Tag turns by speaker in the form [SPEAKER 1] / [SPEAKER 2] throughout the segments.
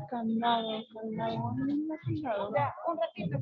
[SPEAKER 1] Candado. Ya, un ratito.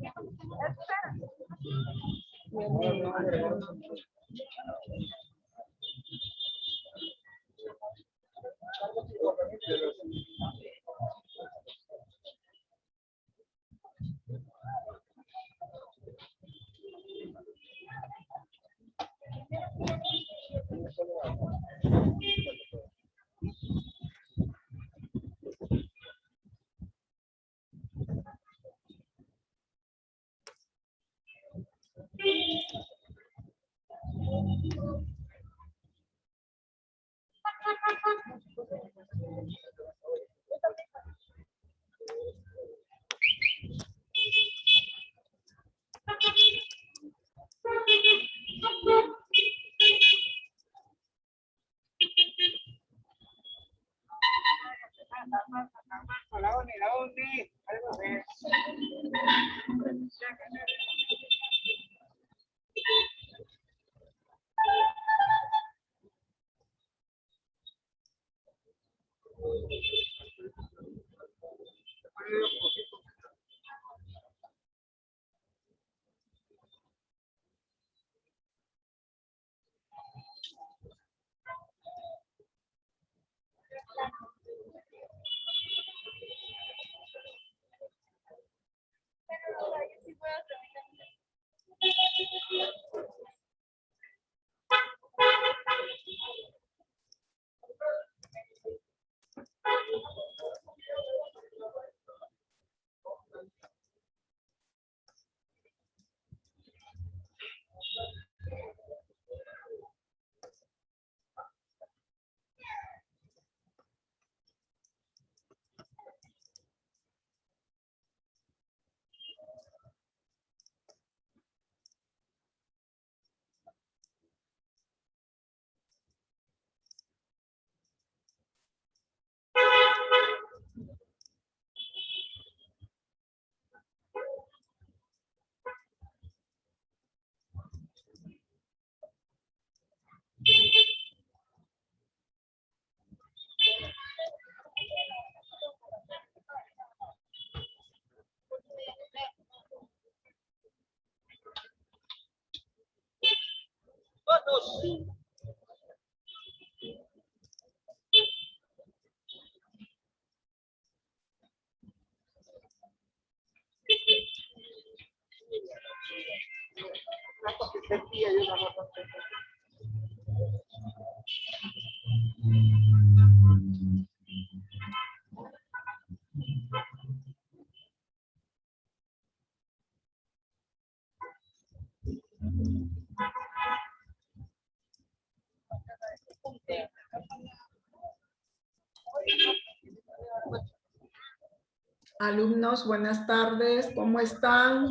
[SPEAKER 2] Alumnos, buenas tardes, ¿cómo están?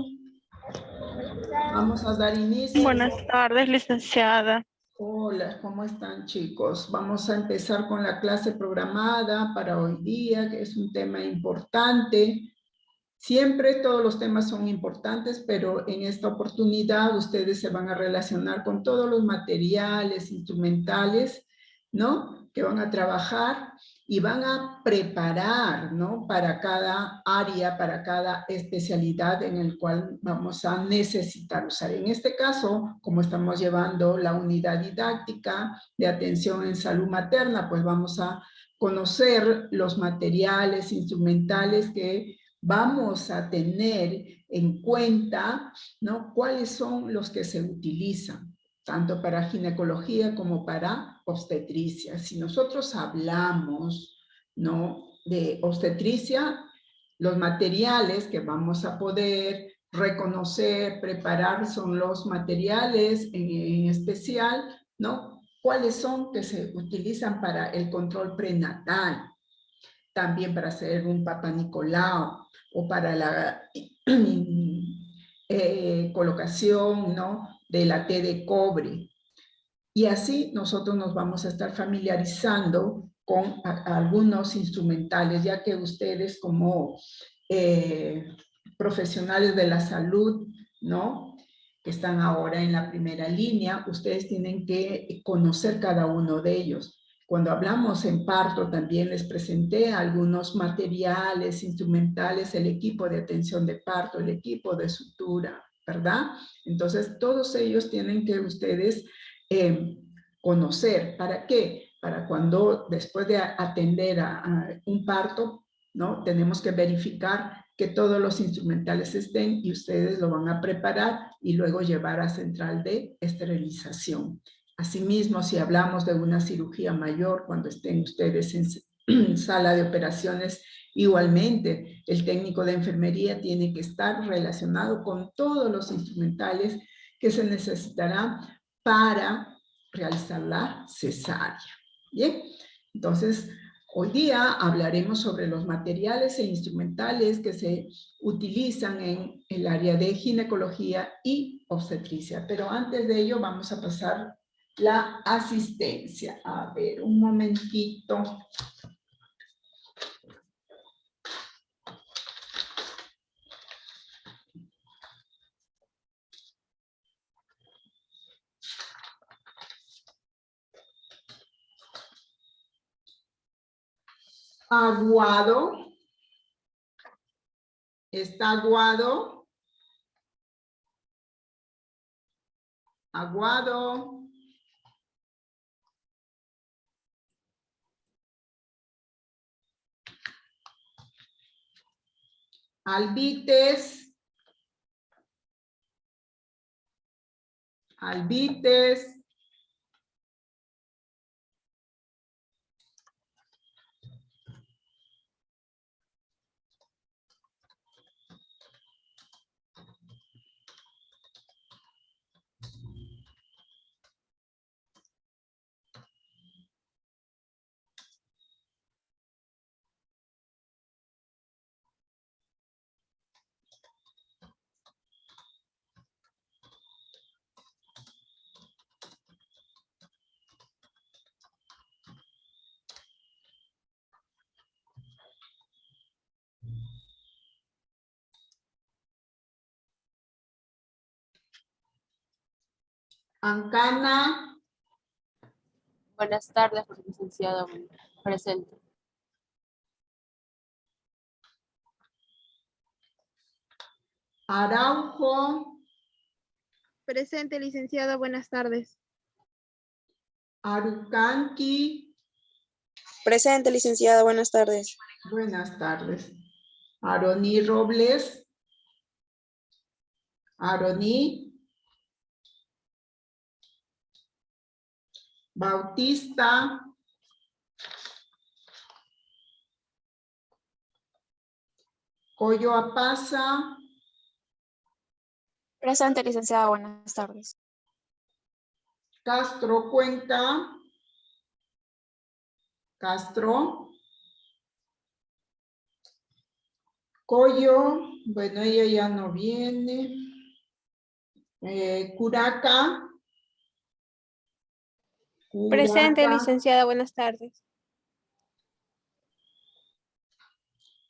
[SPEAKER 2] Vamos a dar inicio.
[SPEAKER 1] Buenas tardes, licenciada.
[SPEAKER 2] Hola, ¿cómo están, chicos? Vamos a empezar con la clase programada para hoy día, que es un tema importante. Siempre todos los temas son importantes, pero en esta oportunidad ustedes se van a relacionar con todos los materiales, instrumentales, ¿no? Que van a trabajar y van a preparar, ¿no? Para cada área, para cada especialidad en el cual vamos a necesitar usar. En este caso, como estamos llevando la unidad didáctica de atención en salud materna, pues vamos a conocer los materiales instrumentales que vamos a tener en cuenta, ¿no? Cuáles son los que se utilizan, tanto para ginecología como para obstetricia. Si nosotros hablamos, ¿no? De obstetricia, los materiales que vamos a poder reconocer, preparar, son los materiales en especial, ¿no? ¿Cuáles son que se utilizan para el control prenatal? También para hacer un Papa Nicolau o para la colocación, ¿no? De la T de cobre. Y así nosotros nos vamos a estar familiarizando con algunos instrumentales, ya que ustedes como profesionales de la salud, ¿no? Que están ahora en la primera línea, ustedes tienen que conocer cada uno de ellos. Cuando hablamos en parto también les presenté algunos materiales, instrumentales, el equipo de atención de parto, el equipo de sutura, ¿verdad? Entonces todos ellos tienen que ustedes conocer. ¿Para qué? Para cuando después de atender a un parto, ¿no? Tenemos que verificar que todos los instrumentales estén y ustedes lo van a preparar y luego llevar a central de esterilización. Asimismo, si hablamos de una cirugía mayor, cuando estén ustedes en sala de operaciones, igualmente el técnico de enfermería tiene que estar relacionado con todos los instrumentales que se necesitarán para realizar la cesárea. Bien, entonces hoy día hablaremos sobre los materiales e instrumentales que se utilizan en el área de ginecología y obstetricia. Pero antes de ello vamos a pasar la asistencia. A ver, un momentito. Aguado. ¿Está aguado? Aguado. Albites. Albites. Ancana.
[SPEAKER 3] Buenas tardes, licenciada. Presente.
[SPEAKER 2] Araujo.
[SPEAKER 1] Presente, licenciada. Buenas tardes.
[SPEAKER 2] Arucanqui.
[SPEAKER 4] Presente, licenciada. Buenas tardes.
[SPEAKER 2] Buenas tardes. Aroni Robles. Aroni. Bautista. Coyo Apasa.
[SPEAKER 4] Presente, licenciada. Buenas tardes.
[SPEAKER 2] Castro Cuenca. Castro. Coyo. Bueno, ella ya no viene. Curaca.
[SPEAKER 1] Presente,
[SPEAKER 2] Curaca.
[SPEAKER 1] licenciada. Buenas tardes.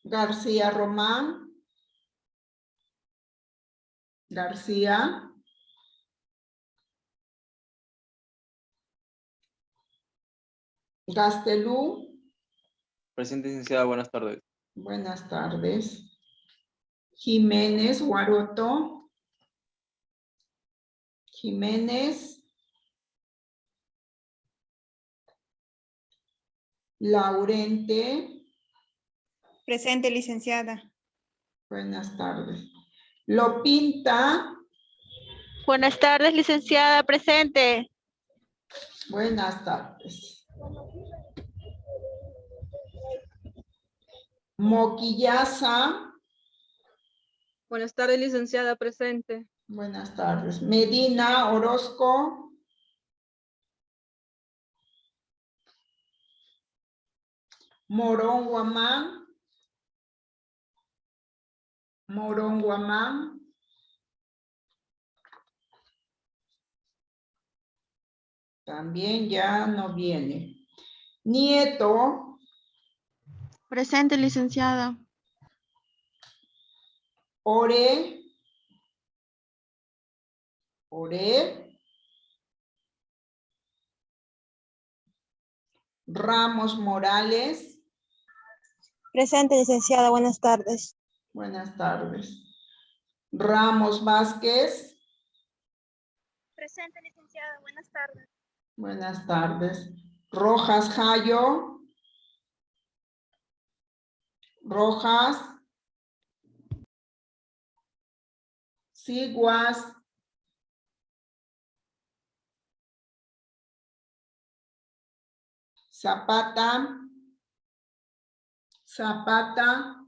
[SPEAKER 2] García Román. García. Gastelú.
[SPEAKER 5] Presente, licenciada, buenas tardes.
[SPEAKER 2] Buenas tardes. Jiménez Guaroto. Jiménez. Laurente.
[SPEAKER 1] Presente, licenciada.
[SPEAKER 2] Buenas tardes. Lopinta.
[SPEAKER 1] Buenas tardes, licenciada. Presente.
[SPEAKER 2] Buenas tardes. Moquillaza.
[SPEAKER 6] Buenas tardes, licenciada. Presente.
[SPEAKER 2] Buenas tardes. Medina Orozco. Morón Guamán. Morón Guamán. También ya no viene. Nieto.
[SPEAKER 1] Presente, licenciada.
[SPEAKER 2] Ore. Ramos Morales.
[SPEAKER 1] Presente, licenciada. Buenas tardes.
[SPEAKER 2] Buenas tardes. Ramos Vázquez.
[SPEAKER 1] Presente, licenciada. Buenas tardes.
[SPEAKER 2] Buenas tardes. Rojas Jayo. Rojas. Siguas. Zapata. Zapata.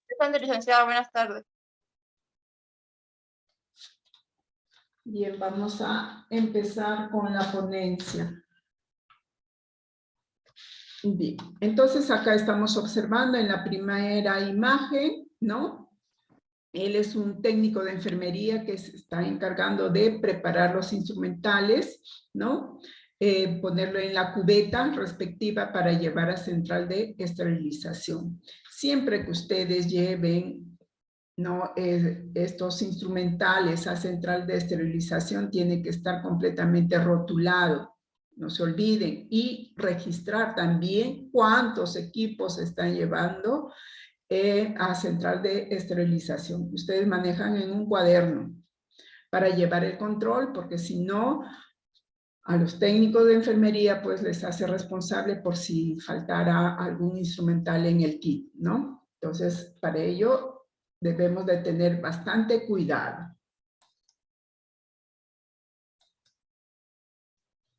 [SPEAKER 4] Presente, licenciada. Buenas tardes.
[SPEAKER 2] Bien, vamos a empezar con la ponencia. Bien, entonces acá estamos observando en la primera imagen, ¿no? Él es un técnico de enfermería que se está encargando de preparar los instrumentales, ¿no? Ponerlo en la cubeta respectiva para llevar a central de esterilización. Siempre que ustedes lleven, ¿no? Estos instrumentales a central de esterilización tiene que estar completamente rotulado. No se olviden. Y registrar también cuántos equipos están llevando a central de esterilización. Ustedes manejan en un cuaderno para llevar el control, porque si no, a los técnicos de enfermería pues les hace responsable por si faltara algún instrumental en el kit, ¿no? Entonces, para ello debemos de tener bastante cuidado.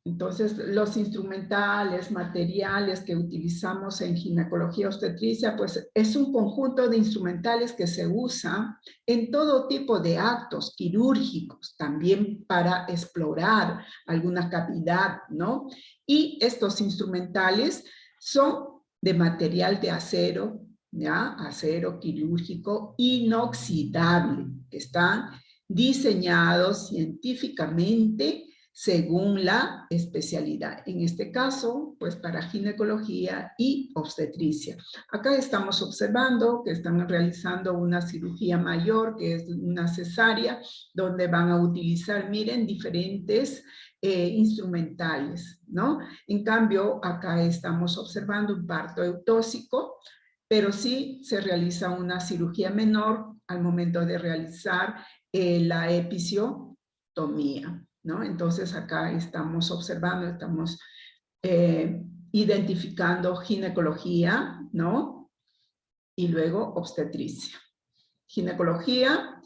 [SPEAKER 2] Entonces, los instrumentales, materiales que utilizamos en ginecología obstetricia, pues es un conjunto de instrumentales que se usan en todo tipo de actos quirúrgicos, también para explorar alguna cavidad, ¿no? Y estos instrumentales son de material de acero, ¿ya? Acero quirúrgico inoxidable, que están diseñados científicamente según la especialidad. En este caso, pues para ginecología y obstetricia. Acá estamos observando que están realizando una cirugía mayor, que es una cesárea, donde van a utilizar, miren, diferentes instrumentales, ¿no? En cambio, acá estamos observando un parto eutóxico, pero sí se realiza una cirugía menor al momento de realizar la episiotomía, ¿no? Entonces acá estamos observando, estamos identificando ginecología, ¿no? Y luego obstetricia. Ginecología,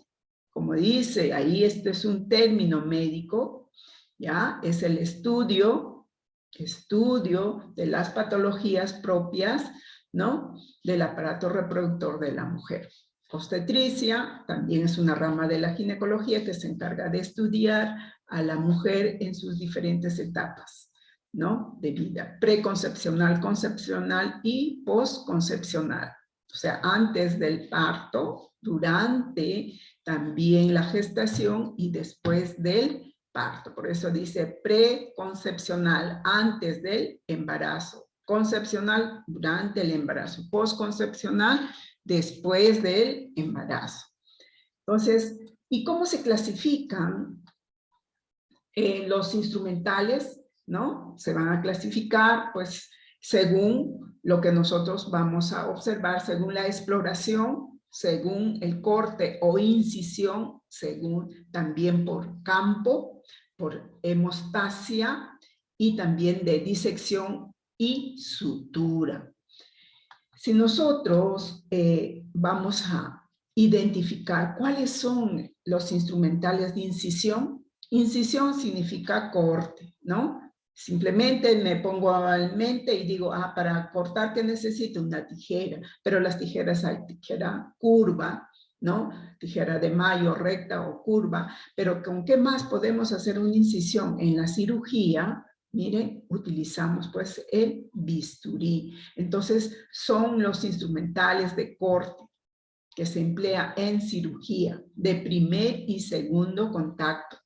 [SPEAKER 2] como dice ahí, este es un término médico, ¿ya? Es el estudio de las patologías propias, ¿no? Del aparato reproductor de la mujer. Obstetricia también es una rama de la ginecología que se encarga de estudiar a la mujer en sus diferentes etapas, ¿no? De vida, preconcepcional, concepcional y posconcepcional. O sea, antes del parto, durante también la gestación y después del parto. Por eso dice preconcepcional, antes del embarazo. Concepcional, durante el embarazo. Posconcepcional, después del embarazo. Entonces, ¿y cómo se clasifican los instrumentales? ¿No? Se van a clasificar, pues, según lo que nosotros vamos a observar, según la exploración, según el corte o incisión, según también por campo, por hemostasia y también de disección y sutura. Si nosotros vamos a identificar cuáles son los instrumentales de incisión, incisión significa corte, ¿no? Simplemente me pongo en mente y digo, para cortar, ¿qué necesito? Una tijera, pero las tijeras hay tijera curva, ¿no? Tijera de mayo, recta o curva, pero ¿con qué más podemos hacer una incisión? En la cirugía, miren, utilizamos pues el bisturí. Entonces, son los instrumentales de corte que se emplea en cirugía de primer y segundo contacto,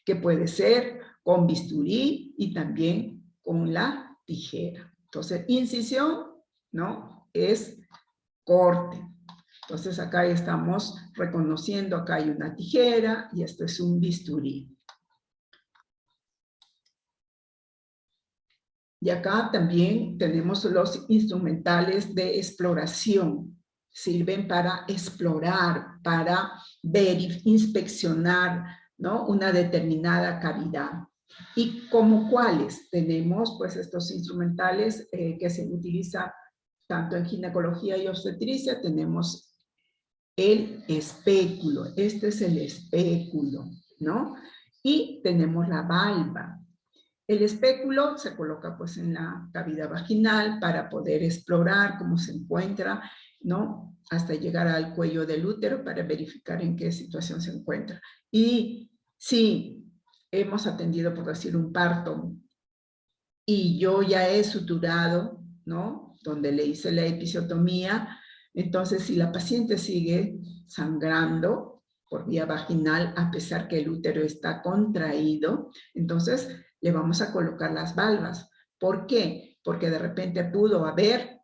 [SPEAKER 2] que puede ser con bisturí y también con la tijera. Entonces, incisión, ¿no? Es corte. Entonces acá estamos reconociendo, acá hay una tijera y esto es un bisturí. Y acá también tenemos los instrumentales de exploración. Sirven para explorar, para ver, inspeccionar, ¿no? Una determinada cavidad. ¿Y como cuáles? Tenemos pues estos instrumentales que se utilizan tanto en ginecología y obstetricia. Tenemos el espéculo, este es el espéculo, ¿no? Y tenemos la valva. El espéculo se coloca pues en la cavidad vaginal para poder explorar cómo se encuentra, ¿no? Hasta llegar al cuello del útero para verificar en qué situación se encuentra. Y si hemos atendido, por decir, un parto y yo ya he suturado, ¿no? Donde le hice la episiotomía, entonces si la paciente sigue sangrando por vía vaginal, a pesar que el útero está contraído, entonces le vamos a colocar las valvas. ¿Por qué? Porque de repente pudo haber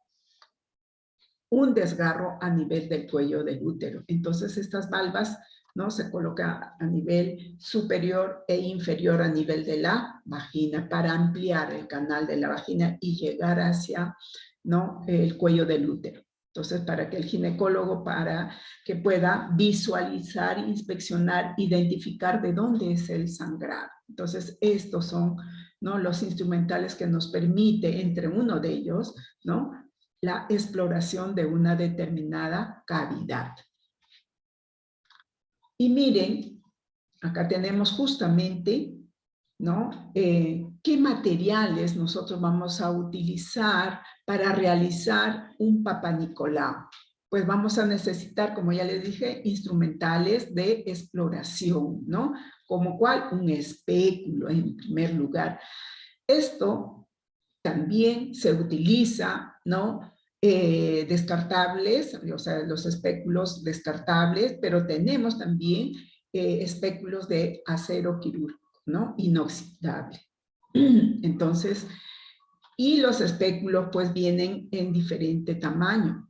[SPEAKER 2] un desgarro a nivel del cuello del útero. Entonces estas valvas, ¿no? Se colocan a nivel superior e inferior a nivel de la vagina para ampliar el canal de la vagina y llegar hacia, ¿no? El cuello del útero. Entonces, para que el ginecólogo, para que pueda visualizar, inspeccionar, identificar de dónde es el sangrado. Entonces, estos son, ¿no? Los instrumentales que nos permite, entre uno de ellos, ¿no? La exploración de una determinada cavidad. Y miren, acá tenemos justamente, ¿no? ¿Qué materiales nosotros vamos a utilizar para realizar un Papá Nicolau? Pues vamos a necesitar, como ya les dije, instrumentales de exploración, ¿no? Como cuál, un espéculo en primer lugar. Esto también se utiliza, ¿no? Descartables, o sea, los espéculos descartables, pero tenemos también espéculos de acero quirúrgico, ¿no? Inoxidable. Entonces, y los espéculos pues vienen en diferente tamaño,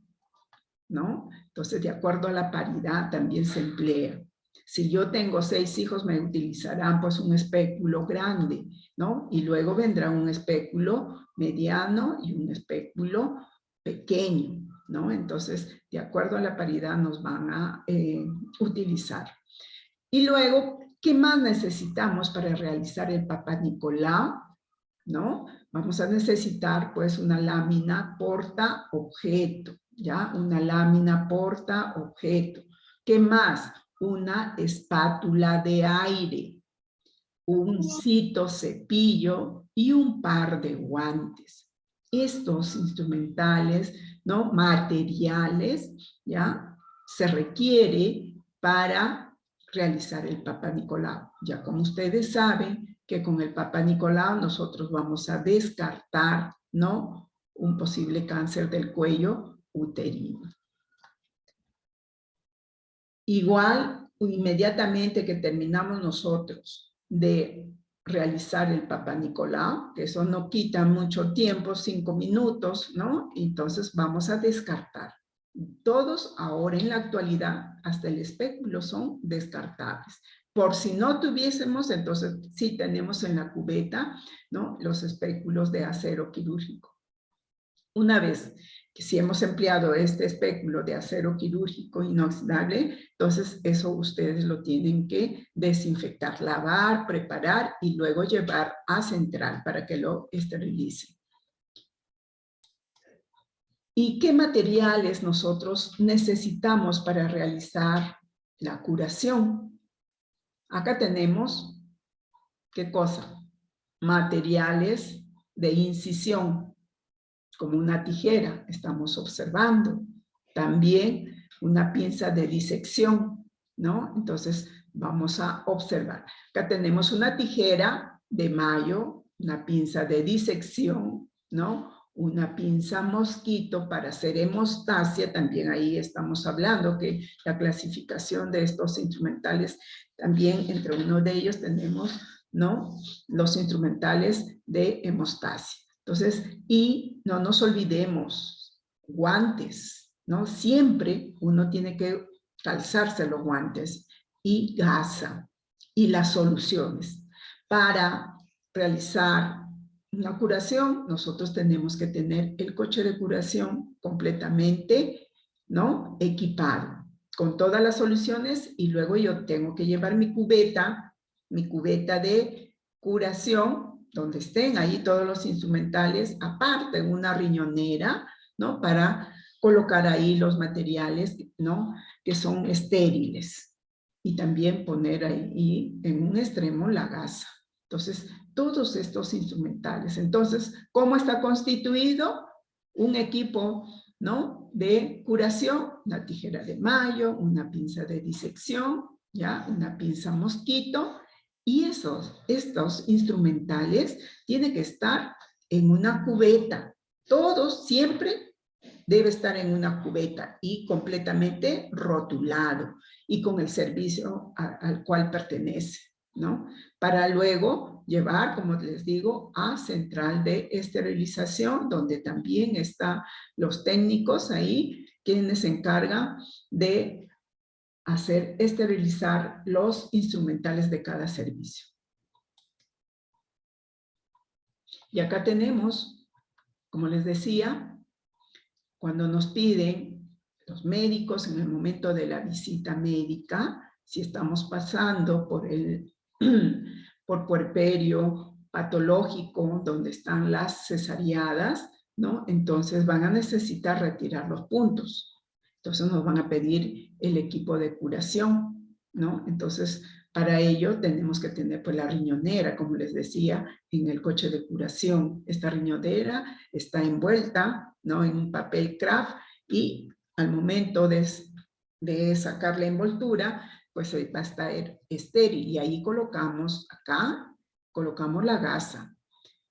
[SPEAKER 2] ¿no? Entonces, de acuerdo a la paridad también se emplea. Si yo tengo 6 hijos, me utilizarán pues un espéculo grande, ¿no? Y luego vendrá un espéculo mediano y un espéculo pequeño, ¿no? Entonces, de acuerdo a la paridad nos van a utilizar. Y luego, ¿qué más necesitamos para realizar el Papá Nicolau? ¿No? Vamos a necesitar pues una lámina porta-objeto, ¿ya? Una lámina porta-objeto. ¿Qué más? Una espátula de aire, un citocepillo y un par de guantes. Estos instrumentales, ¿no? Materiales, ¿ya? Se requiere para realizar el Papá Nicolau. Ya como ustedes saben que con el Papá Nicolau nosotros vamos a descartar, ¿no? Un posible cáncer del cuello uterino. Igual, inmediatamente que terminamos nosotros de realizar el Papá Nicolau, que eso no quita mucho tiempo, 5 minutos, ¿no? Entonces vamos a descartar. Todos ahora en la actualidad, hasta el espéculo, son descartables. Por si no tuviésemos, entonces sí tenemos en la cubeta, ¿no? Los espéculos de acero quirúrgico. Una vez que si hemos empleado este espéculo de acero quirúrgico inoxidable, entonces eso ustedes lo tienen que desinfectar, lavar, preparar y luego llevar a central para que lo esterilicen. ¿Y qué materiales nosotros necesitamos para realizar la curación? Acá tenemos, ¿qué cosa? Materiales de incisión, como una tijera, estamos observando. También una pinza de disección, ¿no? Entonces, vamos a observar. Acá tenemos una tijera de mayo, una pinza de disección, ¿no? Una pinza mosquito para hacer hemostasia, también ahí estamos hablando que la clasificación de estos instrumentales, también entre uno de ellos tenemos, ¿no? Los instrumentales de hemostasia. Entonces, y no nos olvidemos, guantes, ¿no? Siempre uno tiene que calzarse los guantes y gasa y las soluciones. Para realizar una curación, nosotros tenemos que tener el coche de curación completamente, ¿no? Equipado, con todas las soluciones, y luego yo tengo que llevar mi cubeta de curación, donde estén ahí todos los instrumentales, aparte una riñonera, ¿no? Para colocar ahí los materiales, ¿no? Que son estériles. Y también poner ahí en un extremo la gasa. Entonces, todos estos instrumentales. Entonces, ¿cómo está constituido? Un equipo, ¿no? De curación, una tijera de mayo, una pinza de disección, ¿ya? Una pinza mosquito. Y estos instrumentales tienen que estar en una cubeta. Todos siempre debe estar en una cubeta y completamente rotulado y con el servicio al cual pertenece, ¿no? Para luego llevar, como les digo, a central de esterilización, donde también están los técnicos ahí, quienes se encargan de esterilizar los instrumentales de cada servicio. Y acá tenemos, como les decía, cuando nos piden los médicos en el momento de la visita médica, si estamos pasando por puerperio patológico, donde están las cesariadas, ¿no? Entonces van a necesitar retirar los puntos. Entonces nos van a pedir el equipo de curación, ¿no? Entonces, para ello tenemos que tener pues la riñonera, como les decía, en el coche de curación. Esta riñonera está envuelta, ¿no? En un papel craft, y al momento de sacar la envoltura, pues va a estar estéril. Y ahí colocamos la gasa.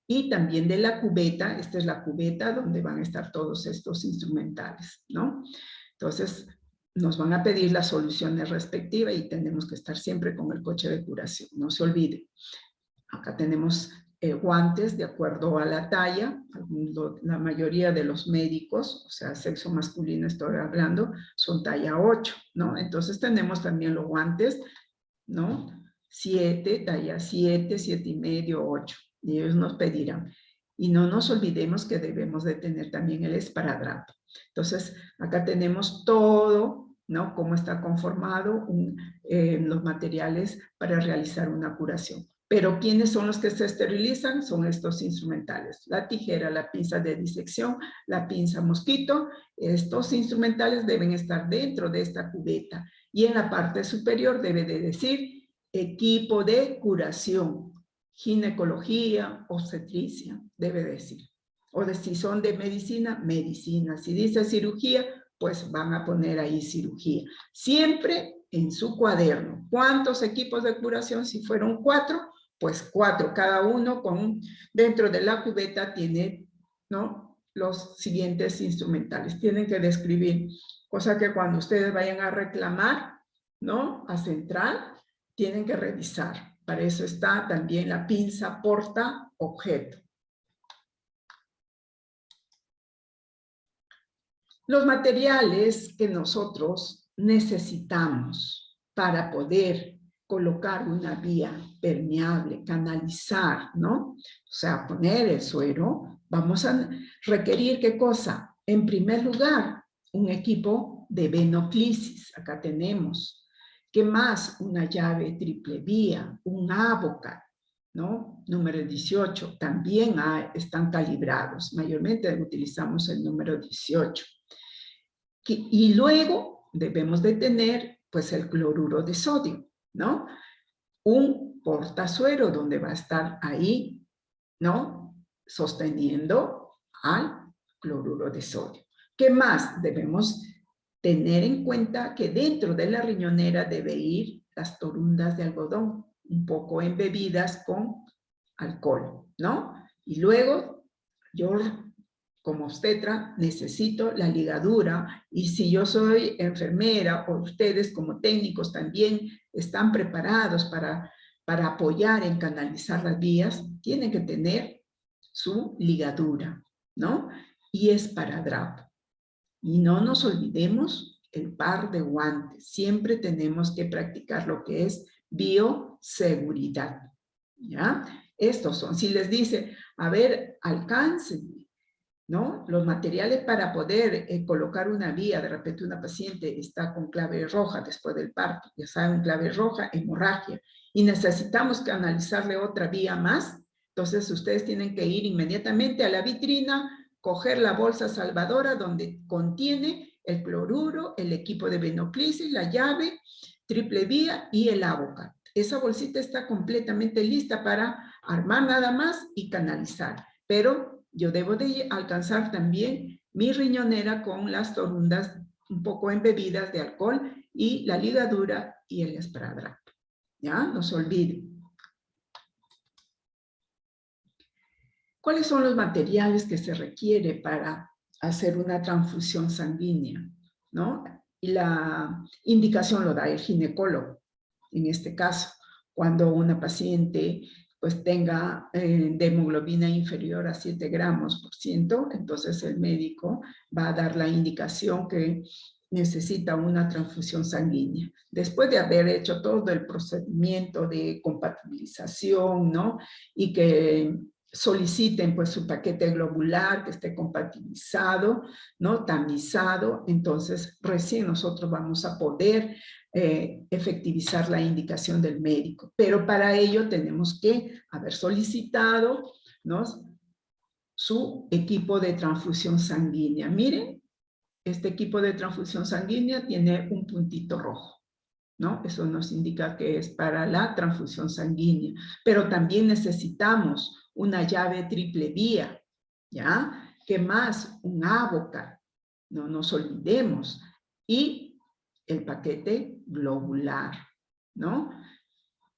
[SPEAKER 2] Y también de la cubeta, esta es la cubeta donde van a estar todos estos instrumentales, ¿no? Entonces, nos van a pedir las soluciones respectivas y tenemos que estar siempre con el coche de curación, no se olvide. Acá tenemos guantes de acuerdo a la talla. La mayoría de los médicos, o sea, sexo masculino estoy hablando, son talla 8, ¿no? Entonces tenemos también los guantes, ¿no? 7, talla 7, 7,5, 8. Y ellos nos pedirán. Y no nos olvidemos que debemos de tener también el esparadrapo. Entonces, acá tenemos todo, ¿no? Cómo está conformado los materiales para realizar una curación. Pero ¿quiénes son los que se esterilizan? Son estos instrumentales. La tijera, la pinza de disección, la pinza mosquito. Estos instrumentales deben estar dentro de esta cubeta. Y en la parte superior debe de decir equipo de curación. Ginecología, obstetricia, debe decir. O si son de medicina, medicina. Si dice cirugía, pues van a poner ahí cirugía. Siempre en su cuaderno. ¿Cuántos equipos de curación? Si fueron 4, pues 4. Cada uno dentro de la cubeta tiene, ¿no? Los siguientes instrumentales. Tienen que describir, cosa que cuando ustedes vayan a reclamar, ¿no? A central, tienen que revisar. Para eso está también la pinza porta objeto. Los materiales que nosotros necesitamos para poder colocar una vía permeable, canalizar, ¿no? O sea, poner el suero, vamos a requerir, ¿qué cosa? En primer lugar, un equipo de venoclisis. Acá tenemos. ¿Qué más? Una llave triple vía, un Avocat, ¿no? Número 18. También están calibrados. Mayormente utilizamos el número 18. Y luego debemos de tener, pues, el cloruro de sodio, ¿no? Un portazuero donde va a estar ahí, ¿no? Sosteniendo al cloruro de sodio. ¿Qué más? Debemos tener en cuenta que dentro de la riñonera debe ir las torundas de algodón, un poco embebidas con alcohol, ¿no? Y luego, yo como obstetra necesito la ligadura, y si yo soy enfermera o ustedes como técnicos también están preparados para apoyar en canalizar las vías, tienen que tener su ligadura, ¿no? Y esparadrapo. Y no nos olvidemos el par de guantes. Siempre tenemos que practicar lo que es bioseguridad. ¿Ya? Estos son, si les dice, a ver, alcáncenme, ¿no? Los materiales para poder colocar una vía, de repente una paciente está con clave roja después del parto, ya saben, clave roja, hemorragia, y necesitamos canalizarle otra vía más, entonces ustedes tienen que ir inmediatamente a la vitrina, coger la bolsa salvadora donde contiene el cloruro, el equipo de venoclisis, la llave, triple vía y el Avocat. Esa bolsita está completamente lista para armar nada más y canalizar, pero yo debo de alcanzar también mi riñonera con las torundas un poco embebidas de alcohol y la ligadura y el esparadrapo. ¿Ya? No se olviden. ¿Cuáles son los materiales que se requiere para hacer una transfusión sanguínea? ¿No? Y la indicación lo da el ginecólogo, en este caso, cuando una paciente pues tenga de hemoglobina inferior a 7 gramos por ciento, entonces el médico va a dar la indicación que necesita una transfusión sanguínea. Después de haber hecho todo el procedimiento de compatibilización, ¿no? Y que soliciten pues su paquete globular que esté compatibilizado, ¿no? Tamizado, entonces recién nosotros vamos a poder efectivizar la indicación del médico. Pero para ello tenemos que haber solicitado, ¿no? Su equipo de transfusión sanguínea. Miren, este equipo de transfusión sanguínea tiene un puntito rojo, ¿no? Eso nos indica que es para la transfusión sanguínea. Pero también necesitamos una llave triple vía, ¿ya? ¿Qué más? Un Avocat, no nos olvidemos. Y el paquete globular, ¿no?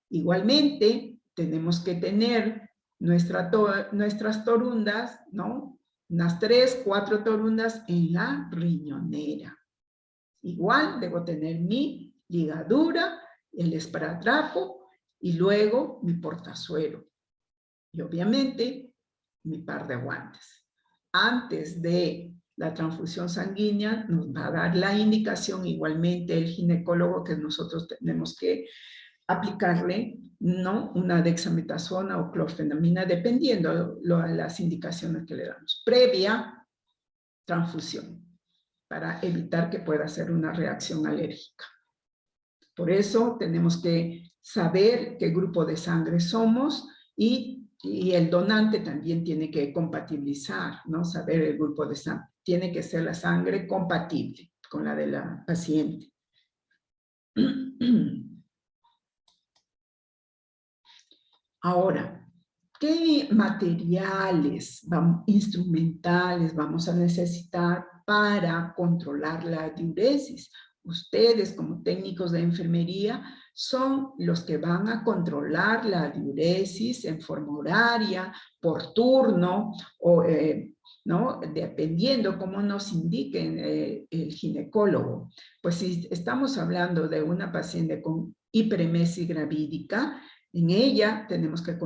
[SPEAKER 2] Igualmente, tenemos que tener nuestras torundas, ¿no? Unas 3, 4 torundas en la riñonera. Igual, debo tener mi ligadura, el esparadrapo y luego mi portazuelo. Y obviamente, mi par de guantes. Antes de la transfusión sanguínea nos va a dar la indicación igualmente el ginecólogo que nosotros tenemos que aplicarle, ¿no? Una dexametasona o clorfenamina, dependiendo de las indicaciones que le damos, previa transfusión, para evitar que pueda ser una reacción alérgica. Por eso tenemos que saber qué grupo de sangre somos y el donante también tiene que compatibilizar, ¿no? Saber el grupo de sangre. Tiene que ser la sangre compatible con la de la paciente. Ahora, ¿qué materiales instrumentales vamos a necesitar para controlar la diuresis? Ustedes, como técnicos de enfermería, son los que van a controlar la diuresis en forma horaria, por turno, o, ¿no? Dependiendo cómo nos indiquen el ginecólogo. Pues si estamos hablando de una paciente con hiperemesis gravídica, en ella tenemos que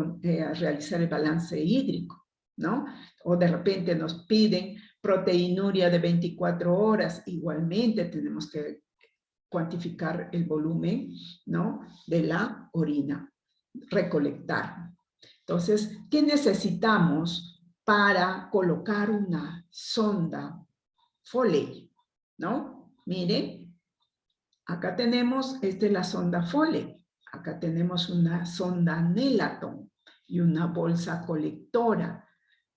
[SPEAKER 2] realizar el balance hídrico, ¿no? O de repente nos piden proteinuria de 24 horas, igualmente tenemos que cuantificar el volumen, ¿no? De la orina, recolectar. Entonces, ¿qué necesitamos para colocar una sonda Foley, ¿no? Miren, acá tenemos, esta es la sonda Foley. Acá tenemos una sonda Nelaton y una bolsa colectora.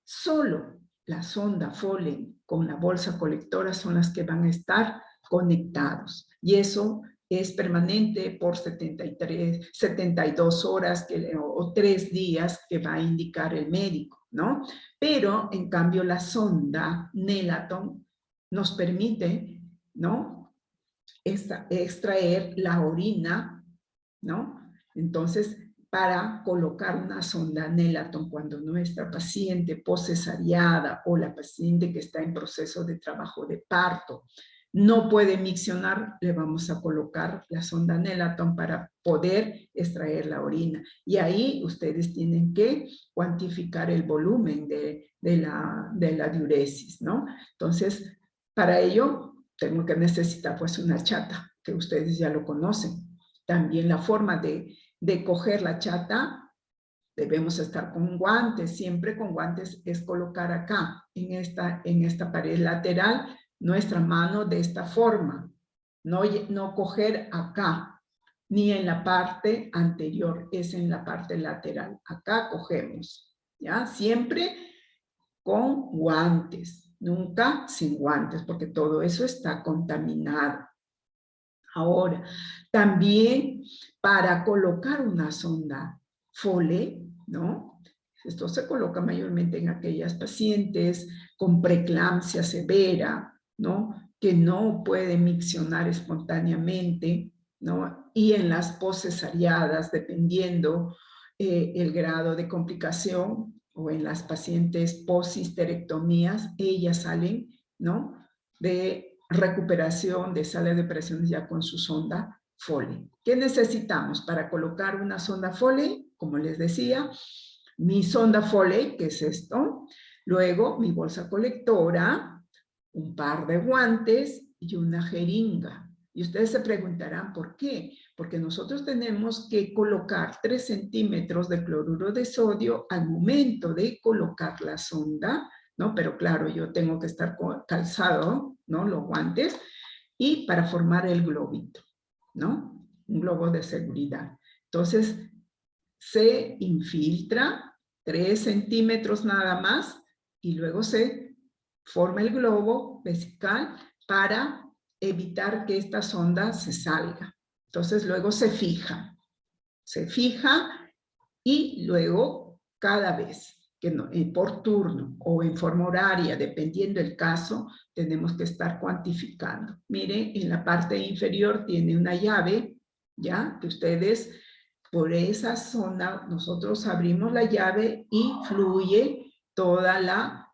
[SPEAKER 2] Solo la sonda Foley con la bolsa colectora son las que van a estar conectados. Y eso es permanente por 72 horas o 3 días que va a indicar el médico, ¿no? Pero, en cambio, la sonda Nelaton nos permite, ¿no? Extraer la orina, ¿no? Entonces, para colocar una sonda Nelaton cuando nuestra paciente poscesariada o la paciente que está en proceso de trabajo de parto no puede miccionar, le vamos a colocar la sonda Nelaton para poder extraer la orina. Y ahí ustedes tienen que cuantificar el volumen de la diuresis, ¿no? Entonces, Para ello, tengo que necesitar pues una chata, que ustedes ya lo conocen. También la forma de coger la chata, debemos estar con guantes, siempre con guantes, es colocar acá, en esta pared lateral, nuestra mano de esta forma. No coger acá, ni en la parte anterior, es en la parte lateral. Acá cogemos, ¿ya? Siempre con guantes, nunca sin guantes, porque todo eso está contaminado. Ahora, también para colocar una sonda Foley, ¿no? Esto se coloca mayormente en aquellas pacientes con preeclampsia severa, ¿no? Que no pueden miccionar espontáneamente, ¿no? Y en las poscesariadas, dependiendo el grado de complicación, o en las pacientes post-histerectomías, ellas salen, ¿no? De recuperación, de sala de operaciones ya con su sonda Foley. ¿Qué necesitamos para colocar una sonda Foley? Como les decía, mi sonda Foley, que es esto, luego mi bolsa colectora, un par de guantes y una jeringa. Y ustedes se preguntarán, ¿por qué? Porque nosotros tenemos que colocar 3 centímetros de cloruro de sodio al momento de colocar la sonda, ¿no? Pero claro, yo tengo que estar calzado, ¿no? Los guantes, y para formar el globito, ¿no? Un globo de seguridad. Entonces, se infiltra 3 centímetros nada más, y luego se forma el globo vesical para evitar que esta sonda se salga. Entonces luego se fija y luego cada vez, que no, por turno o en forma horaria, dependiendo del caso, tenemos que estar cuantificando. Miren, en la parte inferior tiene una llave, ¿ya? Que ustedes, por esa zona, nosotros abrimos la llave y fluye toda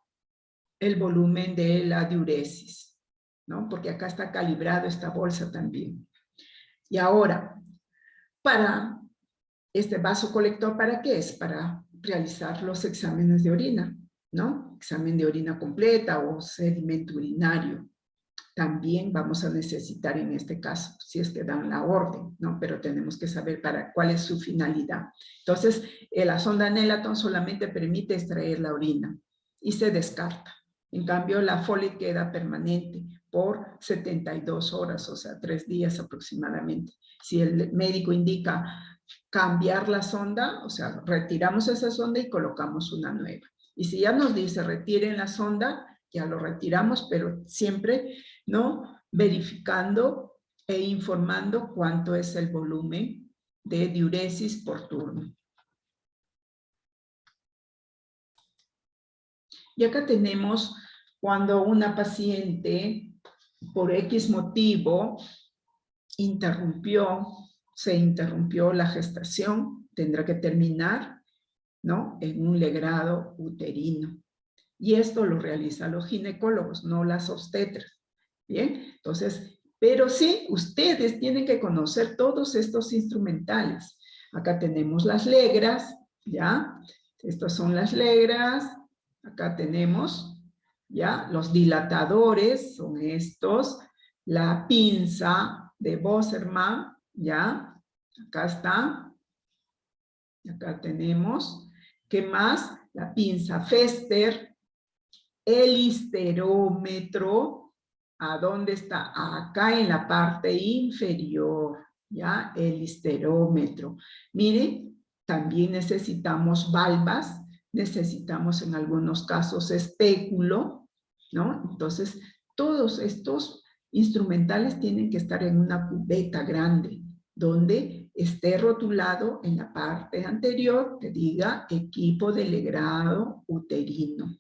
[SPEAKER 2] el volumen de la diuresis, ¿no? Porque acá está calibrado esta bolsa también. Y ahora, para este vaso colector, ¿para qué es? Para realizar los exámenes de orina, ¿no? Examen de orina completa o sedimento urinario. También vamos a necesitar en este caso, si es que dan la orden, ¿no? Pero tenemos que saber cuál es su finalidad. Entonces, la sonda Nelaton solamente permite extraer la orina y se descarta. En cambio, la Foley queda permanente por 72 horas, o sea, 3 días aproximadamente. Si el médico indica cambiar la sonda, o sea, retiramos esa sonda y colocamos una nueva. Y si ya nos dice retiren la sonda, ya lo retiramos, pero siempre, ¿no? Verificando e informando cuánto es el volumen de diuresis por turno. Y acá tenemos cuando una paciente, por X motivo, se interrumpió la gestación, tendrá que terminar, ¿no? En un legrado uterino. Y esto lo realizan los ginecólogos, no las obstetras. Bien, entonces, pero sí, ustedes tienen que conocer todos estos instrumentales. Acá tenemos las legras, ¿ya? Estas son las legras. Acá tenemos, ¿ya? Los dilatadores son estos. La pinza de Bosserman, ¿ya? Acá está. Acá tenemos. ¿Qué más? La pinza Fester. El histerómetro. ¿A dónde está? Acá en la parte inferior, ¿ya? El histerómetro. Miren, también necesitamos valvas, necesitamos en algunos casos espéculo, ¿no? Entonces, todos estos instrumentales tienen que estar en una cubeta grande, donde esté rotulado en la parte anterior, que diga equipo de legrado uterino.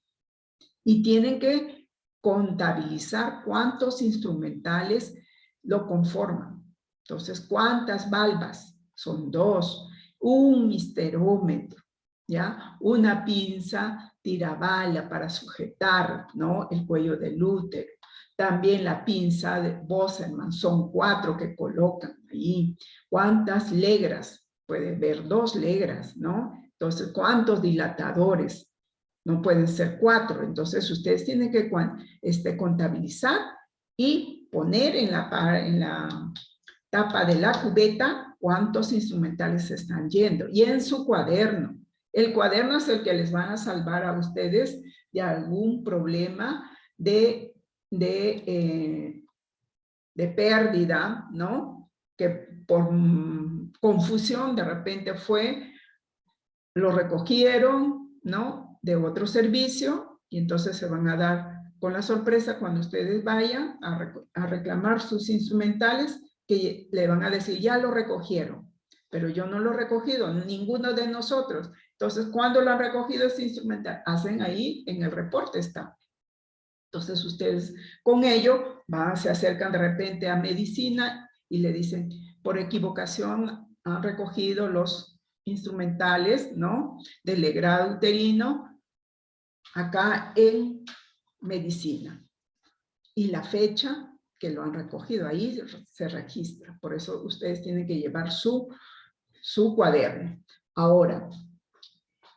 [SPEAKER 2] Y tienen que contabilizar cuántos instrumentales lo conforman. Entonces, ¿cuántas valvas? Son 2. Un histerómetro, ¿ya? Una pinza tirabala para sujetar, ¿no? El cuello del útero. También la pinza de Bosserman, son 4 que colocan ahí. ¿Cuántas legras? Pueden ver 2 legras, ¿no? Entonces, ¿cuántos dilatadores? No pueden ser 4. Entonces, ustedes tienen que contabilizar y poner en la tapa de la cubeta cuántos instrumentales están yendo. Y en su cuaderno. El cuaderno es el que les van a salvar a ustedes de algún problema de pérdida, ¿no? Que por confusión de repente lo recogieron, ¿no? De otro servicio, y entonces se van a dar con la sorpresa cuando ustedes vayan a reclamar sus instrumentales, que le van a decir, ya lo recogieron, pero yo no lo he recogido, ninguno de nosotros. Entonces, ¿cuándo lo han recogido ese instrumental? Hacen ahí, en el reporte está. Entonces, ustedes con ello se acercan de repente a medicina y le dicen, por equivocación han recogido los instrumentales, ¿no? Del legrado uterino acá en medicina. Y la fecha que lo han recogido, ahí se registra. Por eso ustedes tienen que llevar su cuaderno. Ahora,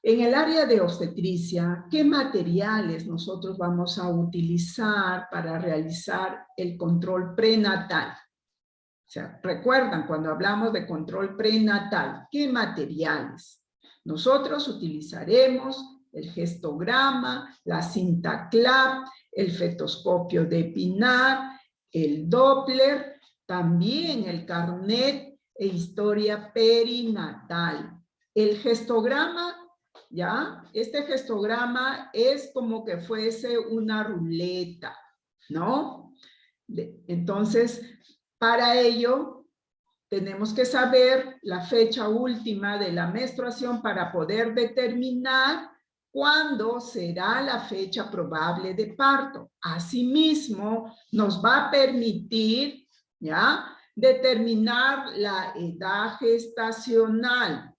[SPEAKER 2] en el área de obstetricia, ¿qué materiales nosotros vamos a utilizar para realizar el control prenatal? O sea, recuerdan cuando hablamos de control prenatal, ¿qué materiales? Nosotros utilizaremos el gestograma, la cinta CLAP, el fetoscopio de Pinar, el Doppler, también el carnet e historia perinatal. El gestograma, ¿ya? Este gestograma es como que fuese una ruleta, ¿no? Entonces, para ello, tenemos que saber la fecha última de la menstruación para poder determinar cuándo será la fecha probable de parto. Asimismo, nos va a permitir, ¿ya?, determinar la edad gestacional.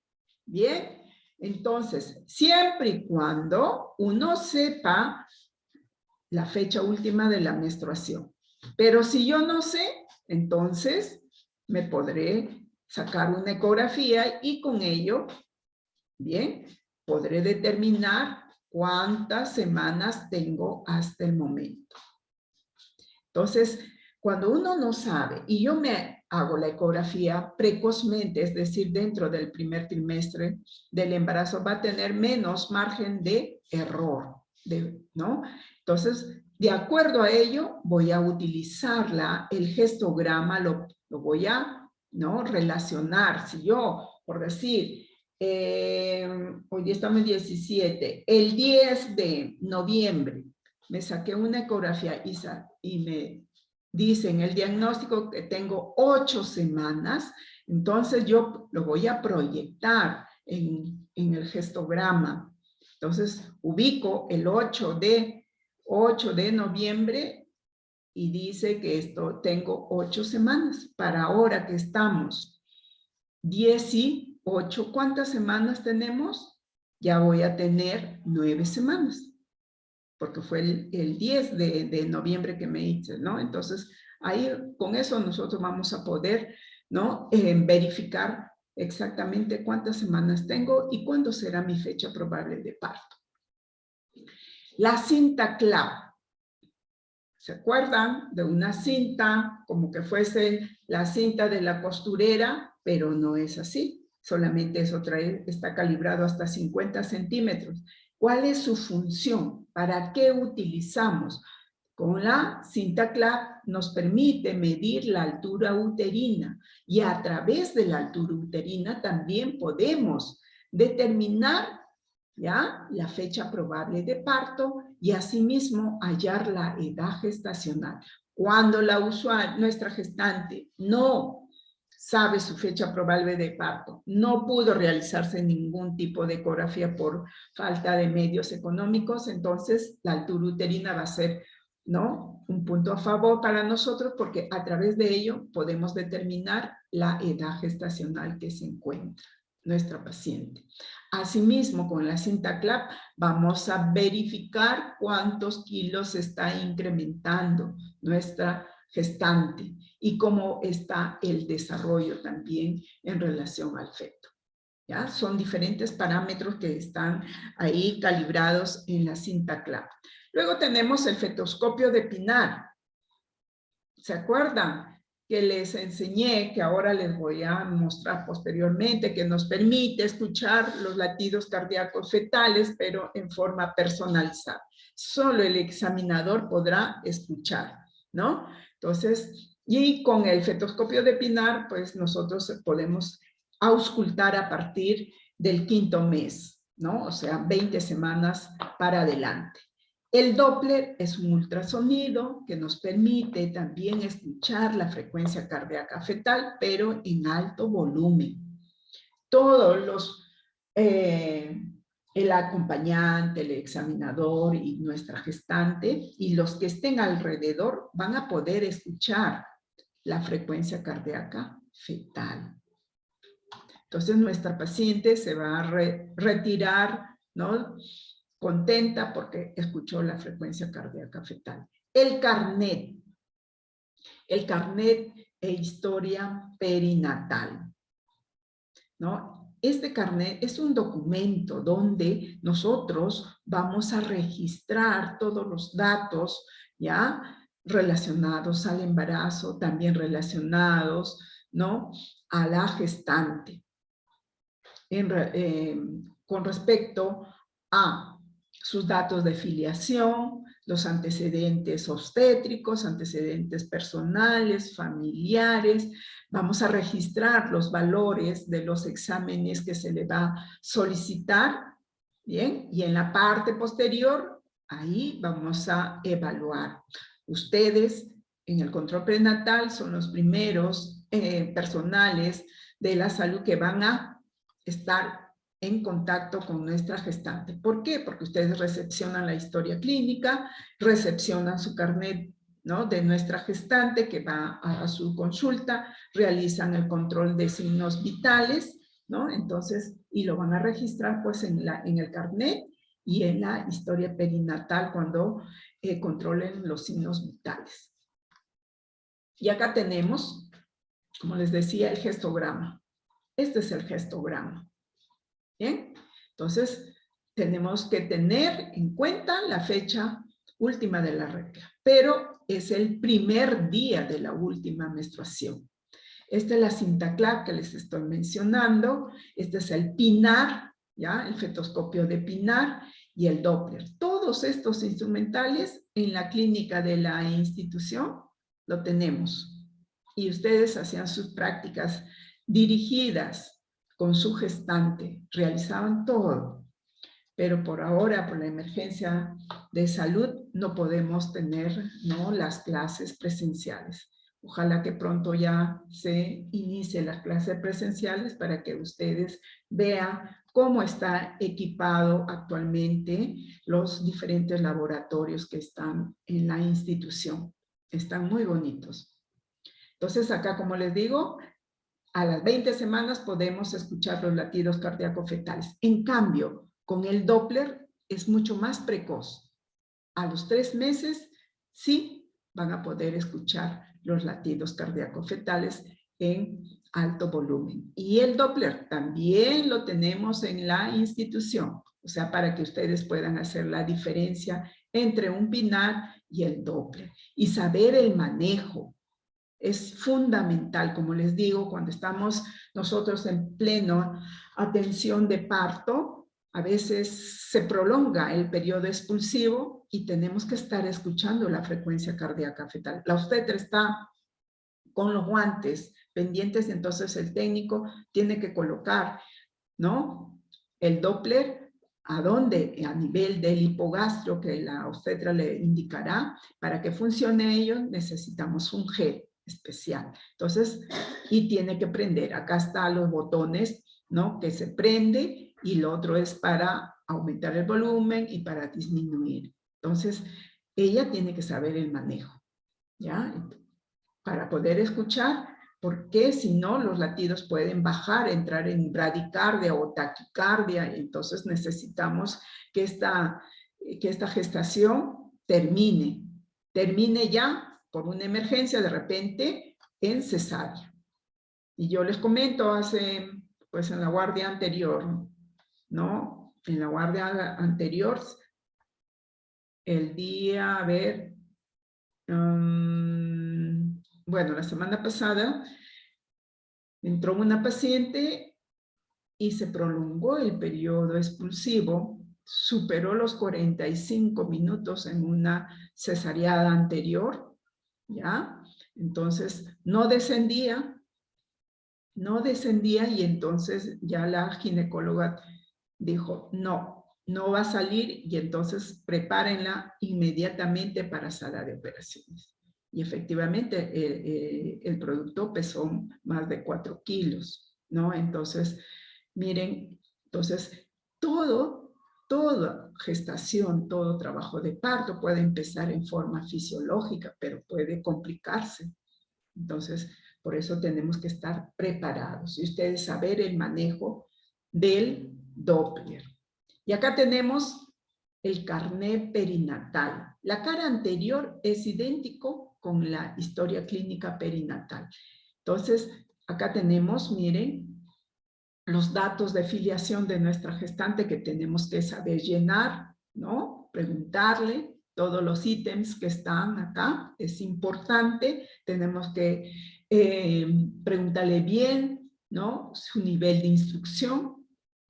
[SPEAKER 2] Bien, entonces, siempre y cuando uno sepa la fecha última de la menstruación. Pero si yo no sé, entonces me podré sacar una ecografía y con ello, bien, podré determinar cuántas semanas tengo hasta el momento. Entonces, cuando uno no sabe, y yo me hago la ecografía precozmente, es decir, dentro del primer trimestre del embarazo, va a tener menos margen de error, ¿no? Entonces, de acuerdo a ello, voy a utilizar el gestograma, lo voy a, ¿no?, relacionar. Si yo, por decir, hoy día estamos en 17, el 10 de noviembre me saqué una ecografía y me dicen el diagnóstico que tengo 8 semanas, entonces yo lo voy a proyectar en el gestograma. Entonces ubico el 8 de noviembre y dice que tengo 8 semanas. Para ahora que estamos 18, ¿cuántas semanas tenemos? Ya voy a tener 9 semanas. Porque fue el 10 de noviembre que me hice, ¿no? Entonces, ahí con eso nosotros vamos a poder, ¿no?, verificar exactamente cuántas semanas tengo y cuándo será mi fecha probable de parto. La cinta CLAP. ¿Se acuerdan de una cinta como que fuese la cinta de la costurera? Pero no es así. Solamente eso está calibrado hasta 50 centímetros. ¿Cuál es su función? ¿Para qué utilizamos? Con la cinta CLAP nos permite medir la altura uterina y a través de la altura uterina también podemos determinar, ¿ya?, la fecha probable de parto y asimismo hallar la edad gestacional. Cuando nuestra gestante no sabe su fecha probable de parto, no pudo realizarse ningún tipo de ecografía por falta de medios económicos, entonces la altura uterina va a ser, ¿no?, un punto a favor para nosotros porque a través de ello podemos determinar la edad gestacional que se encuentra nuestra paciente. Asimismo, con la cinta CLAP vamos a verificar cuántos kilos está incrementando nuestra gestante y cómo está el desarrollo también en relación al feto. ¿Ya? Son diferentes parámetros que están ahí calibrados en la cinta CLAP. Luego tenemos el fetoscopio de Pinar. ¿Se acuerdan? Que les enseñé, que ahora les voy a mostrar posteriormente, que nos permite escuchar los latidos cardíacos fetales, pero en forma personalizada. Solo el examinador podrá escuchar, ¿no? Entonces, y con el fetoscopio de Pinar, pues nosotros podemos auscultar a partir del 5º mes, ¿no? O sea, 20 semanas para adelante. El Doppler es un ultrasonido que nos permite también escuchar la frecuencia cardíaca fetal, pero en alto volumen. Todos los, el acompañante, el examinador y nuestra gestante y los que estén alrededor van a poder escuchar la frecuencia cardíaca fetal. Entonces nuestra paciente se va a retirar, ¿no?, contenta porque escuchó la frecuencia cardíaca fetal. El carnet e historia perinatal, ¿no? Este carnet es un documento donde nosotros vamos a registrar todos los datos, ¿ya?, relacionados al embarazo, también relacionados, ¿no?, a la gestante. Con respecto a sus datos de filiación, los antecedentes obstétricos, antecedentes personales, familiares. Vamos a registrar los valores de los exámenes que se le va a solicitar, ¿bien? Y en la parte posterior, ahí vamos a evaluar. Ustedes, en el control prenatal, son los primeros personales de la salud que van a estar en contacto con nuestra gestante. ¿Por qué? Porque ustedes recepcionan la historia clínica, recepcionan su carnet, ¿no?, de nuestra gestante que va a su consulta, realizan el control de signos vitales, ¿no? Entonces, y lo van a registrar pues en el carnet y en la historia perinatal cuando controlen los signos vitales. Y acá tenemos, como les decía, el gestograma. Este es el gestograma. ¿Bien? Entonces, tenemos que tener en cuenta la fecha última de la regla, pero es el primer día de la última menstruación. Esta es la cinta CLAP que les estoy mencionando. Este es el Pinar, ¿ya? El fetoscopio de Pinar y el Doppler. Todos estos instrumentales en la clínica de la institución lo tenemos. Y ustedes hacían sus prácticas dirigidas con su gestante, realizaban todo, pero por ahora, por la emergencia de salud, no podemos tener, ¿no?, las clases presenciales. Ojalá que pronto ya se inicie las clases presenciales para que ustedes vean cómo está equipado actualmente los diferentes laboratorios que están en la institución. Están muy bonitos. Entonces acá, como les digo, a las 20 semanas podemos escuchar los latidos cardíacos fetales. En cambio, con el Doppler es mucho más precoz. A los 3 meses sí van a poder escuchar los latidos cardíacos fetales en alto volumen. Y el Doppler también lo tenemos en la institución. O sea, para que ustedes puedan hacer la diferencia entre un Pinar y el Doppler. Y saber el manejo. Es fundamental, como les digo, cuando estamos nosotros en pleno atención de parto, a veces se prolonga el periodo expulsivo y tenemos que estar escuchando la frecuencia cardíaca fetal. La obstetra está con los guantes pendientes, entonces el técnico tiene que colocar, ¿no?, el Doppler a dónde, a nivel del hipogastrio que la obstetra le indicará. Para que funcione ello necesitamos un gel especial. Entonces, y tiene que prender. Acá están los botones, ¿no?, que se prende, y lo otro es para aumentar el volumen y para disminuir. Entonces, ella tiene que saber el manejo, ¿ya?, para poder escuchar, porque si no, los latidos pueden bajar, entrar en bradicardia o taquicardia, y entonces necesitamos que esta gestación termine ya por una emergencia de repente en cesárea. Y yo les comento, hace pues en la guardia anterior, ¿no? En la guardia anterior, el día, a ver, bueno, la semana pasada entró una paciente y se prolongó el periodo expulsivo, superó los 45 minutos en una cesárea anterior, ¿ya? Entonces, no descendía y entonces ya la ginecóloga dijo, no va a salir y entonces prepárenla inmediatamente para sala de operaciones. Y efectivamente el producto pesó más de 4 kilos, ¿no? Entonces, miren, entonces toda gestación, todo trabajo de parto puede empezar en forma fisiológica, pero puede complicarse. Entonces, por eso tenemos que estar preparados y ustedes saber el manejo del Doppler. Y acá tenemos el carné perinatal. La cara anterior es idéntico con la historia clínica perinatal. Entonces, acá tenemos, miren, los datos de filiación de nuestra gestante que tenemos que saber llenar, ¿no? Preguntarle todos los ítems que están acá, es importante, tenemos que preguntarle bien, ¿no? Su nivel de instrucción,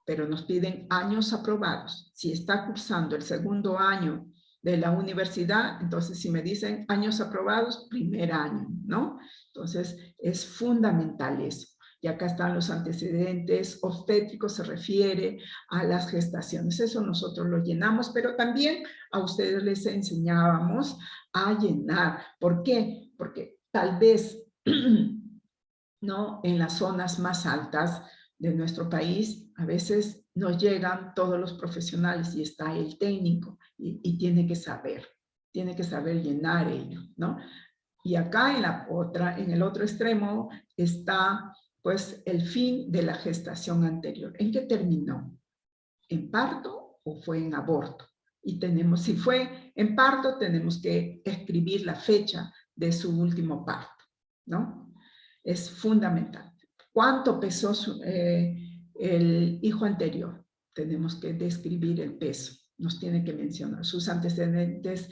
[SPEAKER 2] pero nos piden años aprobados. Si está cursando el segundo año de la universidad, entonces si me dicen años aprobados, primer año, ¿no? Entonces es fundamental eso. Y acá están los antecedentes obstétricos, se refiere a las gestaciones. Eso nosotros lo llenamos, pero también a ustedes les enseñábamos a llenar. ¿Por qué? Porque tal vez, ¿no? En las zonas más altas de nuestro país, a veces no llegan todos los profesionales y está el técnico y tiene que saber llenar ello, ¿no? Y acá en el otro extremo está pues el fin de la gestación anterior. ¿En qué terminó? ¿En parto o fue en aborto? Y tenemos, si fue en parto, tenemos que escribir la fecha de su último parto, ¿no? Es fundamental. ¿Cuánto pesó el hijo anterior? Tenemos que describir el peso. Nos tiene que mencionar sus antecedentes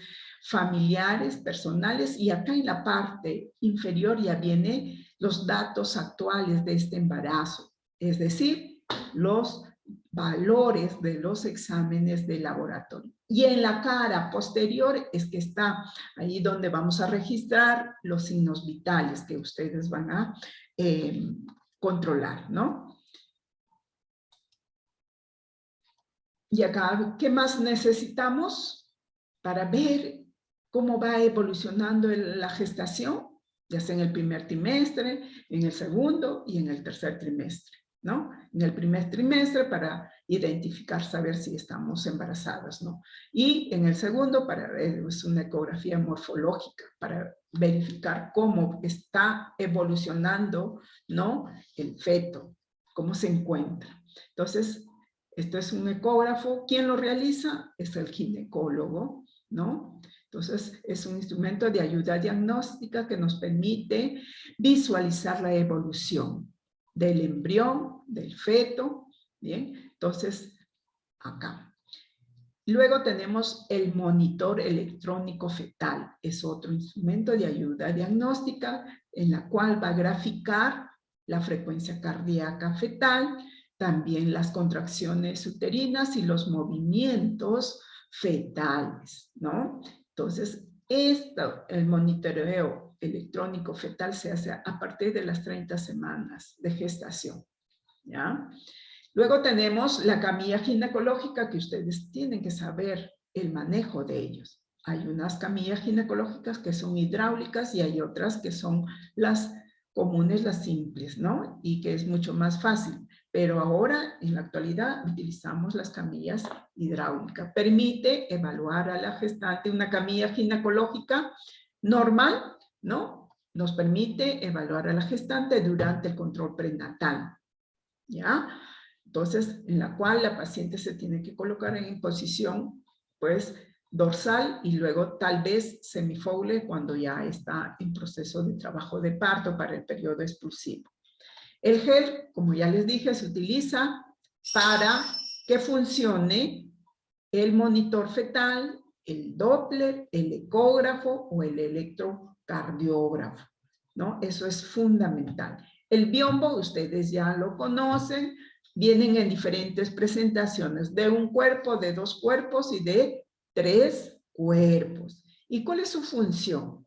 [SPEAKER 2] familiares, personales, y acá en la parte inferior ya vienen los datos actuales de este embarazo, es decir, los valores de los exámenes de laboratorio. Y en la cara posterior es que está ahí donde vamos a registrar los signos vitales que ustedes van a controlar, ¿no? Y acá, ¿qué más necesitamos para ver cómo va evolucionando la gestación? Ya sea en el primer trimestre, en el segundo y en el tercer trimestre, ¿no? En el primer trimestre para identificar, saber si estamos embarazadas, ¿no? Y en el segundo para ver, es una ecografía morfológica para verificar cómo está evolucionando, ¿no? El feto, cómo se encuentra. Entonces, esto es un ecógrafo. ¿Quién lo realiza? Es el ginecólogo, ¿no? Entonces, es un instrumento de ayuda diagnóstica que nos permite visualizar la evolución del embrión, del feto, ¿bien? Entonces, acá. Luego tenemos el monitor electrónico fetal. Es otro instrumento de ayuda diagnóstica en la cual va a graficar la frecuencia cardíaca fetal, también las contracciones uterinas y los movimientos fetales, ¿no? Entonces, el monitoreo electrónico fetal se hace a partir de las 30 semanas de gestación, ¿ya? Luego tenemos la camilla ginecológica, que ustedes tienen que saber el manejo de ellos. Hay unas camillas ginecológicas que son hidráulicas y hay otras que son las comunes, las simples, ¿no? Y que es mucho más fácil. Pero ahora, en la actualidad, utilizamos las camillas hidráulicas. Permite evaluar a la gestante. Una camilla ginecológica normal, ¿no? Nos permite evaluar a la gestante durante el control prenatal, ¿ya? Entonces, en la cual la paciente se tiene que colocar en posición, pues, dorsal y luego tal vez semifogle cuando ya está en proceso de trabajo de parto para el periodo expulsivo. El gel, como ya les dije, se utiliza para que funcione el monitor fetal, el Doppler, el ecógrafo o el electrocardiógrafo, ¿no? Eso es fundamental. El biombo, ustedes ya lo conocen, vienen en diferentes presentaciones, de un cuerpo, de 2 cuerpos y de 3 cuerpos. ¿Y cuál es su función?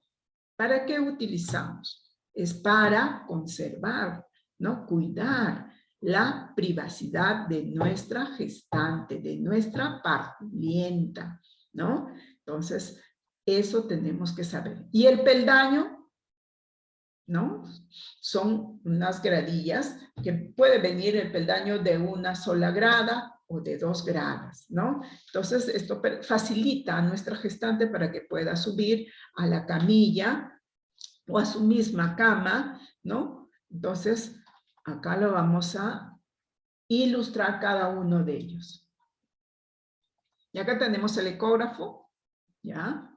[SPEAKER 2] ¿Para qué utilizamos? Es para conservar, ¿no? Cuidar la privacidad de nuestra gestante, de nuestra parturienta, ¿no? Entonces, eso tenemos que saber. Y el peldaño, ¿no? Son unas gradillas que puede venir el peldaño de una sola grada o de 2 gradas, ¿no? Entonces, esto facilita a nuestra gestante para que pueda subir a la camilla o a su misma cama, ¿no? Entonces, acá lo vamos a ilustrar cada uno de ellos. Y acá tenemos el ecógrafo, ¿ya?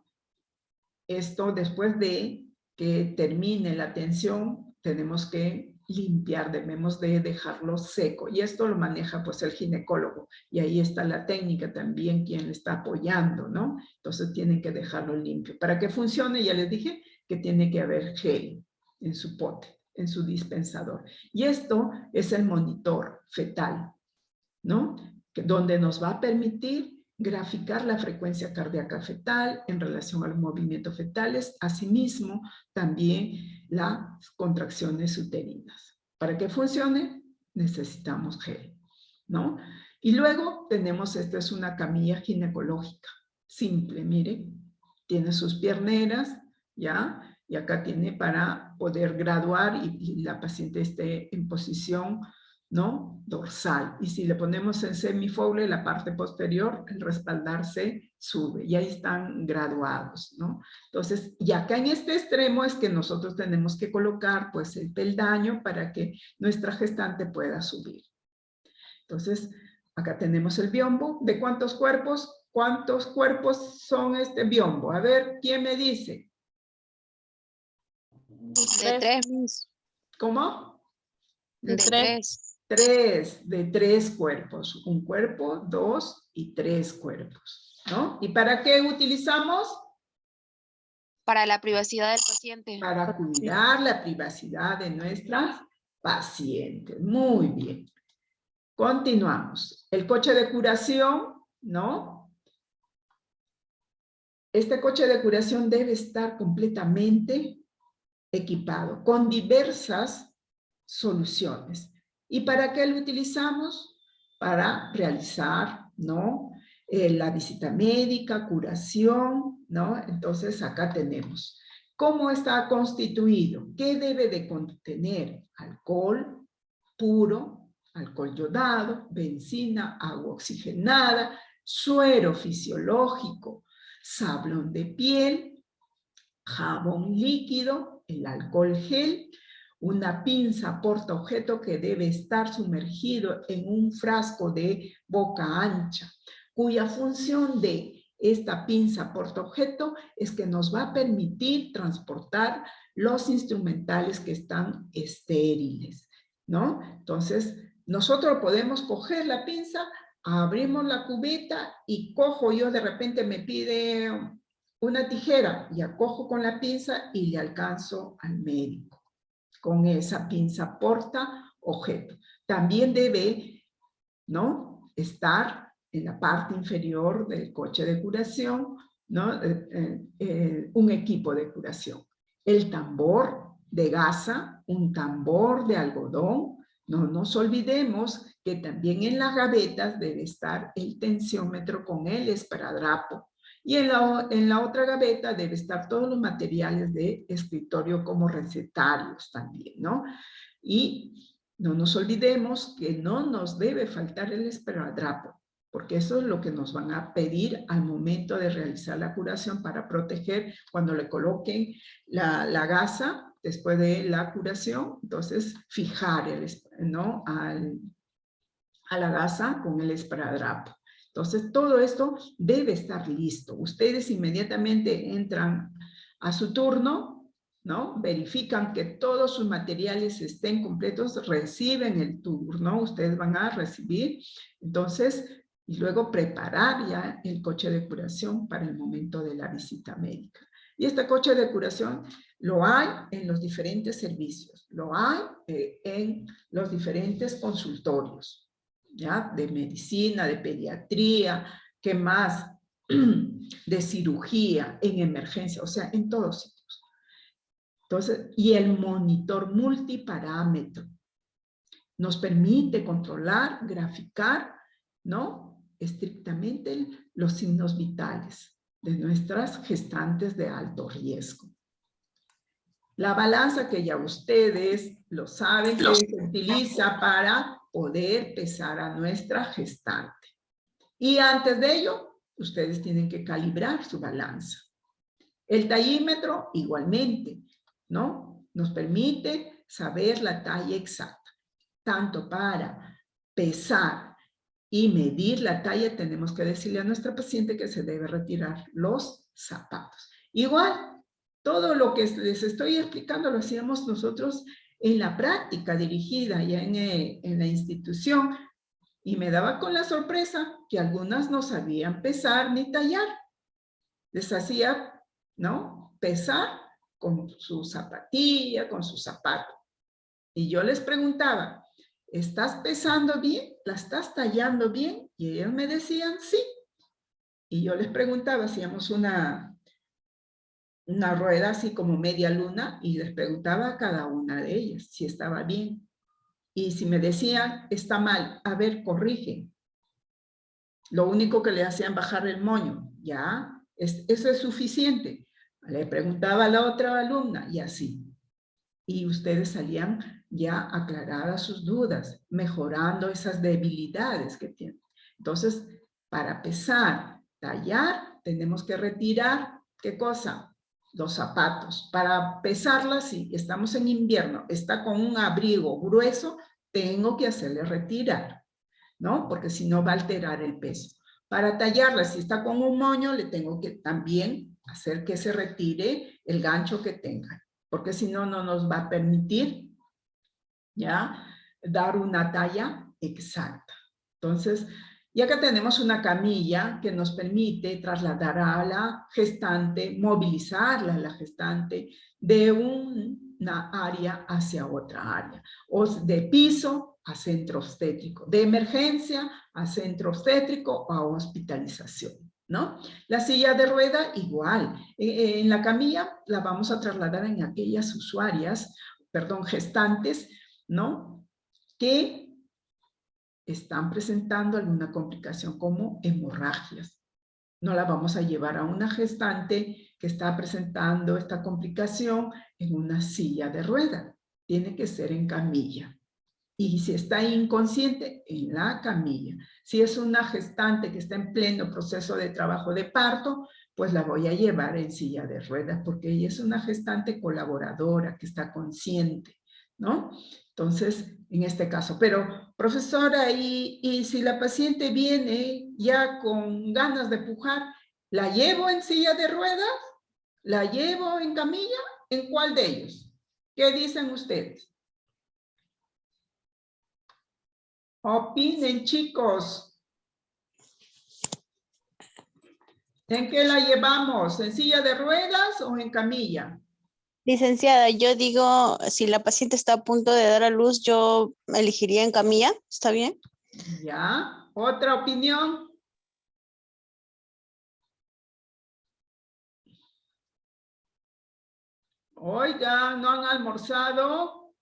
[SPEAKER 2] Esto después de que termine la tensión, tenemos que limpiar, debemos de dejarlo seco. Y esto lo maneja pues el ginecólogo. Y ahí está la técnica también, quien le está apoyando, ¿no? Entonces tienen que dejarlo limpio. Para que funcione, ya les dije que tiene que haber gel en su pote, en su dispensador. Y esto es el monitor fetal, ¿no? Donde nos va a permitir graficar la frecuencia cardíaca fetal en relación a los movimientos fetales, asimismo también las contracciones uterinas. Para que funcione, necesitamos gel, ¿no? Y luego tenemos, esta es una camilla ginecológica, simple, miren, tiene sus pierneras, ¿ya? Y acá tiene para poder graduar y la paciente esté en posición, ¿no? Dorsal. Y si le ponemos en semifogle, la parte posterior, el respaldar se sube. Y ahí están graduados, ¿no? Entonces, y acá en este extremo es que nosotros tenemos que colocar, pues, el peldaño para que nuestra gestante pueda subir. Entonces, acá tenemos el biombo. ¿De cuántos cuerpos? ¿Cuántos cuerpos son este biombo? A ver, ¿quién me dice?
[SPEAKER 7] De 3, Miss.
[SPEAKER 2] ¿Cómo?
[SPEAKER 7] De 3.
[SPEAKER 2] 3, de 3 cuerpos. 1 cuerpo, 2 y 3 cuerpos, ¿no? ¿Y para qué utilizamos?
[SPEAKER 7] Para la privacidad del paciente.
[SPEAKER 2] Para cuidar la privacidad de nuestras pacientes. Muy bien. Continuamos. El coche de curación, ¿no? Este coche de curación debe estar completamente equipado con diversas soluciones. ¿Y para qué lo utilizamos? Para realizar, ¿no? La visita médica, curación, ¿no? Entonces acá tenemos. ¿Cómo está constituido? ¿Qué debe de contener? Alcohol puro, alcohol yodado, benzina, agua oxigenada, suero fisiológico, sablón de piel, jabón líquido, el alcohol gel, una pinza portaobjeto que debe estar sumergido en un frasco de boca ancha, cuya función de esta pinza portaobjeto es que nos va a permitir transportar los instrumentales que están estériles, ¿no? Entonces, nosotros podemos coger la pinza, abrimos la cubeta y cojo yo, de repente me pide una tijera, y acojo con la pinza y le alcanzo al médico con esa pinza porta objeto. También debe, ¿no?, estar en la parte inferior del coche de curación, ¿no?, un equipo de curación. El tambor de gasa, un tambor de algodón. No nos olvidemos que también en las gavetas debe estar el tensiómetro con el esparadrapo. Y en la otra gaveta debe estar todos los materiales de escritorio como recetarios también, ¿no? Y no nos olvidemos que no nos debe faltar el esparadrapo, porque eso es lo que nos van a pedir al momento de realizar la curación para proteger cuando le coloquen la gasa después de la curación. Entonces, fijar ¿no?, a la gasa con el esparadrapo. Entonces, todo esto debe estar listo. Ustedes inmediatamente entran a su turno, ¿no? Verifican que todos sus materiales estén completos, reciben el tour, ¿no? Ustedes van a recibir, entonces, y luego preparar ya el coche de curación para el momento de la visita médica. Y este coche de curación lo hay en los diferentes servicios, lo hay en los diferentes consultorios, ¿ya? De medicina, de pediatría, ¿qué más? De cirugía, en emergencia, o sea, en todos sitios. Entonces, y el monitor multiparámetro nos permite controlar, graficar, ¿no? Estrictamente los signos vitales de nuestras gestantes de alto riesgo. La balanza que ya ustedes lo saben que se utiliza para poder pesar a nuestra gestante. Y antes de ello, ustedes tienen que calibrar su balanza. El tallímetro igualmente, ¿no? Nos permite saber la talla exacta. Tanto para pesar y medir la talla, tenemos que decirle a nuestra paciente que se debe retirar los zapatos. Igual, todo lo que les estoy explicando lo hacíamos nosotros en la práctica dirigida ya en la institución, y me daba con la sorpresa que algunas no sabían pesar ni tallar. Les hacía, ¿no? Pesar con su zapatilla, con su zapato. Y yo les preguntaba, ¿estás pesando bien? ¿La estás tallando bien? Y ellos me decían, sí. Y yo les preguntaba, hacíamos una rueda así como media luna, y les preguntaba a cada una de ellas si estaba bien. Y si me decían, está mal, a ver, corrige. Lo único que le hacían bajar el moño, ¿ya? Eso es suficiente. Le preguntaba a la otra alumna, y así. Y ustedes salían ya aclaradas sus dudas, mejorando esas debilidades que tienen. Entonces, para pesar, tallar, tenemos que retirar, ¿qué cosa? Los zapatos. Para pesarla, si estamos en invierno, está con un abrigo grueso, tengo que hacerle retirar, ¿no? Porque si no va a alterar el peso. Para tallarla, si está con un moño, le tengo que también hacer que se retire el gancho que tenga, porque si no, no nos va a permitir, ¿ya? Dar una talla exacta. Entonces, ya que tenemos una camilla que nos permite trasladar a la gestante, movilizarla a la gestante de una área hacia otra área, o de piso a centro obstétrico, de emergencia a centro obstétrico o a hospitalización, ¿no? La silla de rueda igual, en la camilla la vamos a trasladar en aquellas gestantes, ¿no? Que están presentando alguna complicación como hemorragias. No la vamos a llevar a una gestante que está presentando esta complicación en una silla de rueda. Tiene que ser en camilla. Y si está inconsciente, en la camilla. Si es una gestante que está en pleno proceso de trabajo de parto, pues la voy a llevar en silla de ruedas, porque ella es una gestante colaboradora, que está consciente, ¿no? Entonces, en este caso. Pero, profesora, y si la paciente viene ya con ganas de pujar, ¿la llevo en silla de ruedas? ¿La llevo en camilla? ¿En cuál de ellos? ¿Qué dicen ustedes? Opinen, chicos. ¿En qué la llevamos? ¿En silla de ruedas o en camilla?
[SPEAKER 1] Licenciada, yo digo, si la paciente está a punto de dar a luz, yo elegiría en camilla, ¿está bien?
[SPEAKER 2] Ya. ¿Otra opinión? Oiga, ¿no han almorzado?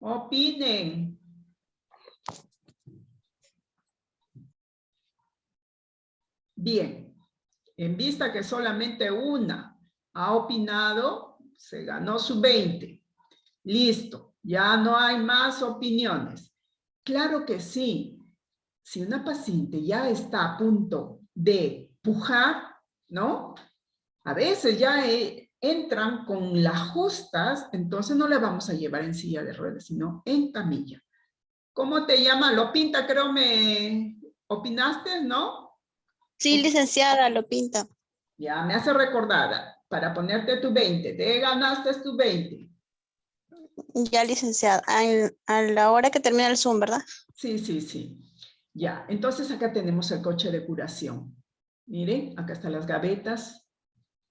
[SPEAKER 2] Opinen. Bien. En vista que solamente una ha opinado, se ganó su 20. Listo. Ya no hay más opiniones. Claro que sí. Si una paciente ya está a punto de pujar, ¿no? A veces ya entran con las justas, entonces no le vamos a llevar en silla de ruedas, sino en camilla. ¿Cómo te llamas? Lopinta, creo me opinaste, ¿no?
[SPEAKER 1] Sí, licenciada, lo pinta.
[SPEAKER 2] Ya, me hace recordar. para ponerte tu 20. Te ganaste tu 20.
[SPEAKER 1] Ya, licenciada. A la hora que termina el Zoom, ¿verdad?
[SPEAKER 2] Sí, sí, sí. Ya, entonces acá tenemos el coche de curación. Miren, acá están las gavetas,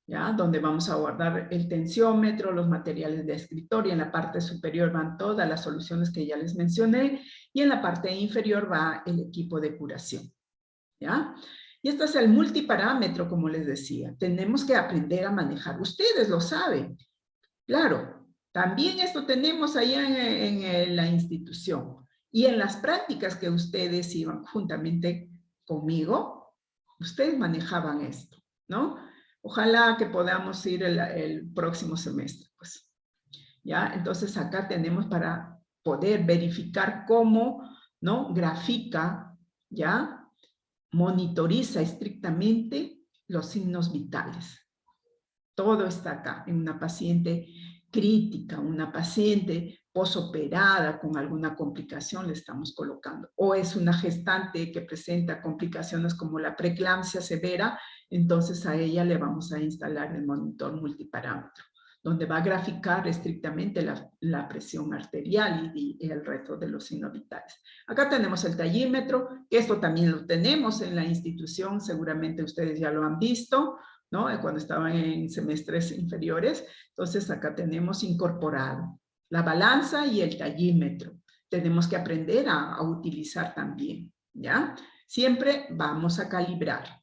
[SPEAKER 2] ¿ya? Donde vamos a guardar el tensiómetro, los materiales de escritorio. En la parte superior van todas las soluciones que ya les mencioné y en la parte inferior va el equipo de curación, ¿ya? Y este es el multiparámetro, como les decía. Tenemos que aprender a manejar. Ustedes lo saben. Claro, también esto tenemos allá en la institución. Y en las prácticas que ustedes iban juntamente conmigo, ustedes manejaban esto, ¿no? Ojalá que podamos ir el próximo semestre, pues. ¿Ya? Entonces acá tenemos para poder verificar cómo, ¿no? Grafica, ¿ya? Monitoriza estrictamente los signos vitales. Todo está acá, en una paciente crítica, una paciente posoperada con alguna complicación le estamos colocando. O es una gestante que presenta complicaciones como la preeclampsia severa, entonces a ella le vamos a instalar el monitor multiparámetro, donde va a graficar estrictamente la presión arterial y el resto de los signos vitales. Acá tenemos el tallímetro, que esto también lo tenemos en la institución, seguramente ustedes ya lo han visto, ¿no? Cuando estaban en semestres inferiores. Entonces acá tenemos incorporado la balanza y el tallímetro. Tenemos que aprender a utilizar también, ¿ya? Siempre vamos a calibrar.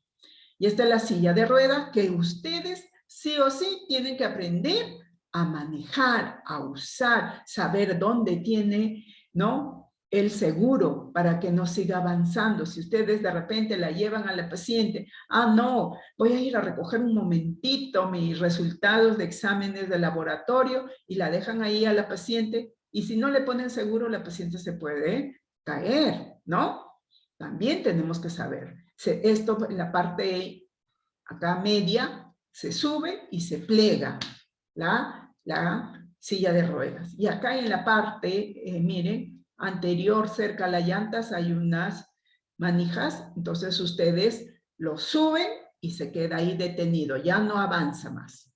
[SPEAKER 2] Y esta es la silla de rueda que ustedes sí o sí tienen que aprender a manejar, a usar, saber dónde tiene, ¿no? El seguro para que no siga avanzando. Si ustedes de repente la llevan a la paciente, no, voy a ir a recoger un momentito mis resultados de exámenes de laboratorio y la dejan ahí a la paciente y si no le ponen seguro la paciente se puede caer, ¿no? También tenemos que saber. Esto en la parte acá media se sube y se plega la silla de ruedas. Y acá en la parte, miren, anterior cerca a las llantas hay unas manijas, entonces ustedes lo suben y se queda ahí detenido, ya no avanza más.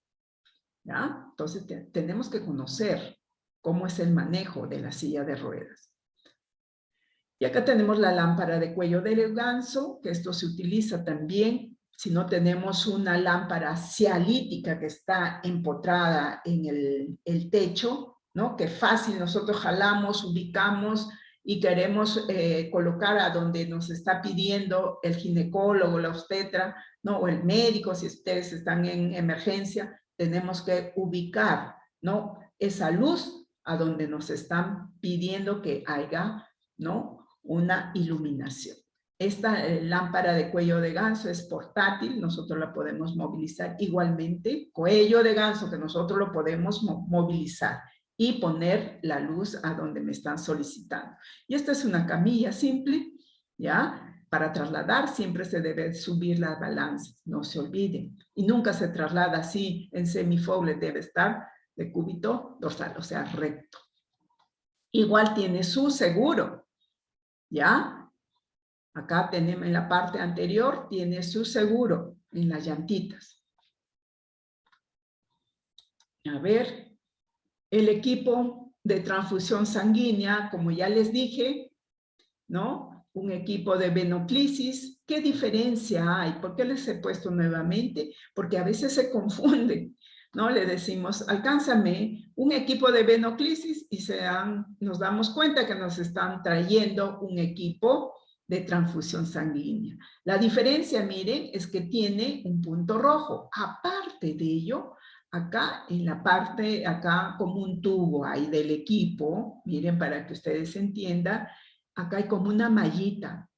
[SPEAKER 2] ¿Ya? Entonces tenemos que conocer cómo es el manejo de la silla de ruedas. Y acá tenemos la lámpara de cuello de ganso, que esto se utiliza también si no tenemos una lámpara cialítica que está empotrada en el techo, ¿no? Que fácil nosotros jalamos, ubicamos y queremos colocar a donde nos está pidiendo el ginecólogo, la obstetra, ¿no? O el médico, si ustedes están en emergencia, tenemos que ubicar, ¿no? Esa luz a donde nos están pidiendo que haya, ¿no? Una iluminación. Esta lámpara de cuello de ganso es portátil, nosotros la podemos movilizar igualmente. Cuello de ganso que nosotros lo podemos movilizar y poner la luz a donde me están solicitando. Y esta es una camilla simple, ¿ya? Para trasladar siempre se debe subir las balanzas, no se olviden. Y nunca se traslada así en semifogle, debe estar de cúbito dorsal, o sea, recto. Igual tiene su seguro. ¿Ya? Acá tenemos en la parte anterior, tiene su seguro en las llantitas. A ver, el equipo de transfusión sanguínea, como ya les dije, ¿no? Un equipo de venoclisis. ¿Qué diferencia hay? ¿Por qué les he puesto nuevamente? Porque a veces se confunden, ¿no? Le decimos, alcánzame un equipo de venoclisis y nos damos cuenta que nos están trayendo un equipo de transfusión sanguínea. La diferencia, miren, es que tiene un punto rojo. Aparte de ello, acá en la parte, acá como un tubo hay del equipo, miren para que ustedes entiendan, acá hay como una mallita.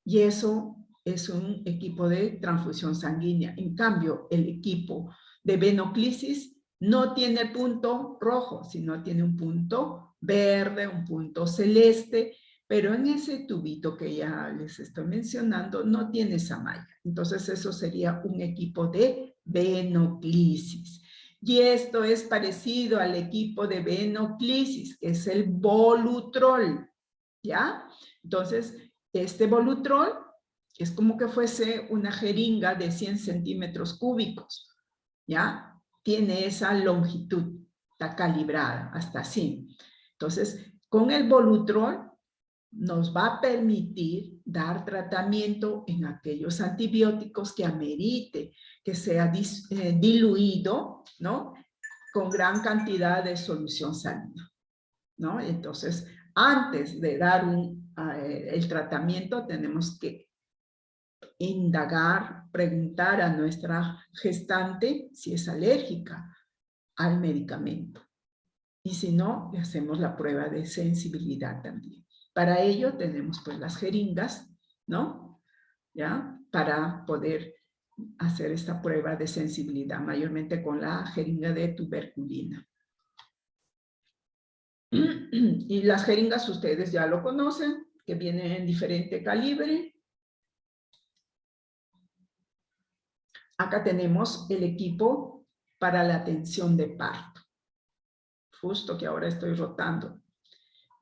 [SPEAKER 2] Y eso es un equipo de transfusión sanguínea. En cambio, el equipo de venoclisis no tiene punto rojo, sino tiene un punto verde, un punto celeste, pero en ese tubito que ya les estoy mencionando no tiene esa malla. Entonces eso sería un equipo de venoclisis. Y esto es parecido al equipo de venoclisis, que es el Volutrol, ¿ya? Entonces, este Volutrol es como que fuese una jeringa de 100 centímetros cúbicos, ¿ya? Tiene esa longitud, está calibrada hasta así. Entonces, con el Volutrol nos va a permitir dar tratamiento en aquellos antibióticos que amerite que sea diluido, ¿no? Con gran cantidad de solución salina, ¿no? Entonces, antes de dar el tratamiento, tenemos que indagar, preguntar a nuestra gestante si es alérgica al medicamento. Y si no, le hacemos la prueba de sensibilidad también. Para ello tenemos pues las jeringas, ¿no? ¿Ya? Para poder hacer esta prueba de sensibilidad, mayormente con la jeringa de tuberculina. Y las jeringas ustedes ya lo conocen, que vienen en diferente calibre. Acá tenemos el equipo para la atención de parto. Justo que ahora estoy rotando,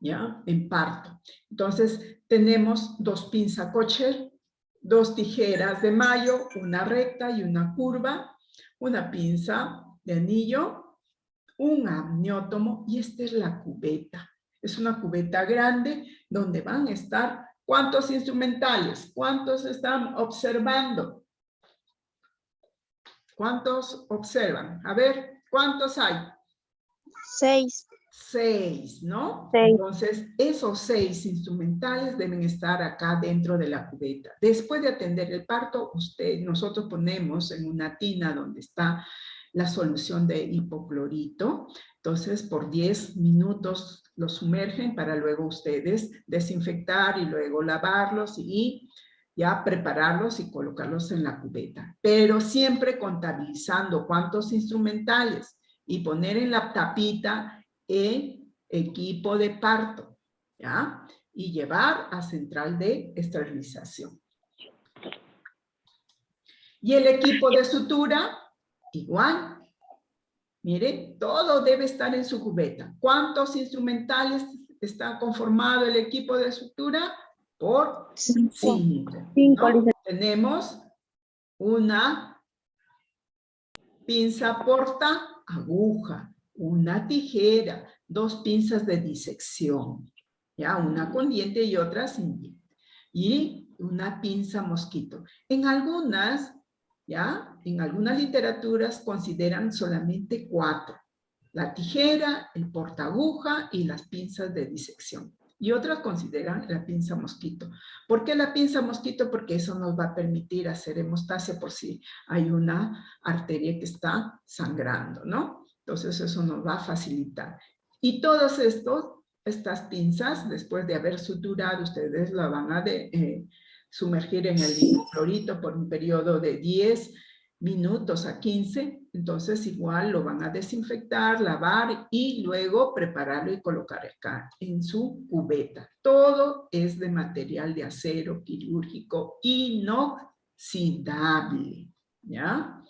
[SPEAKER 2] ¿ya? En parto. Entonces, tenemos 2 pinzas Kosher, 2 tijeras de mayo, una recta y una curva, una pinza de anillo, un amniótomo, y esta es la cubeta. Es una cubeta grande donde van a estar, ¿cuántos instrumentales? ¿Cuántos están observando? ¿Cuántos observan? A ver, ¿cuántos hay?
[SPEAKER 1] 6.
[SPEAKER 2] 6, ¿no?
[SPEAKER 1] 6.
[SPEAKER 2] Entonces, esos 6 instrumentales deben estar acá dentro de la cubeta. Después de atender el parto, nosotros ponemos en una tina donde está la solución de hipoclorito. Entonces, por 10 minutos los sumergen para luego ustedes desinfectar y luego lavarlos y ya prepararlos y colocarlos en la cubeta. Pero siempre contabilizando cuántos instrumentales y poner en la tapita el equipo de parto, ¿ya? Y llevar a central de esterilización. Y el equipo de sutura, igual. Miren, todo debe estar en su cubeta. ¿Cuántos instrumentales está conformado el equipo de sutura? Por 5. ¿No? Tenemos una pinza porta aguja, una tijera, 2 pinzas de disección, ¿ya? Una con diente y otra sin diente. Y una pinza mosquito. En algunas, ¿ya? En algunas literaturas consideran solamente 4. La tijera, el portaaguja y las pinzas de disección. Y otras consideran la pinza mosquito. ¿Por qué la pinza mosquito? Porque eso nos va a permitir hacer hemostasia por si hay una arteria que está sangrando, ¿no? Entonces eso nos va a facilitar. Y todos estas pinzas, después de haber suturado, ustedes la van a sumergir en el hipoclorito por un periodo de 10 minutos a 15, entonces igual lo van a desinfectar, lavar y luego prepararlo y colocar acá en su cubeta. Todo es de material de acero quirúrgico inoxidable, ¿ya?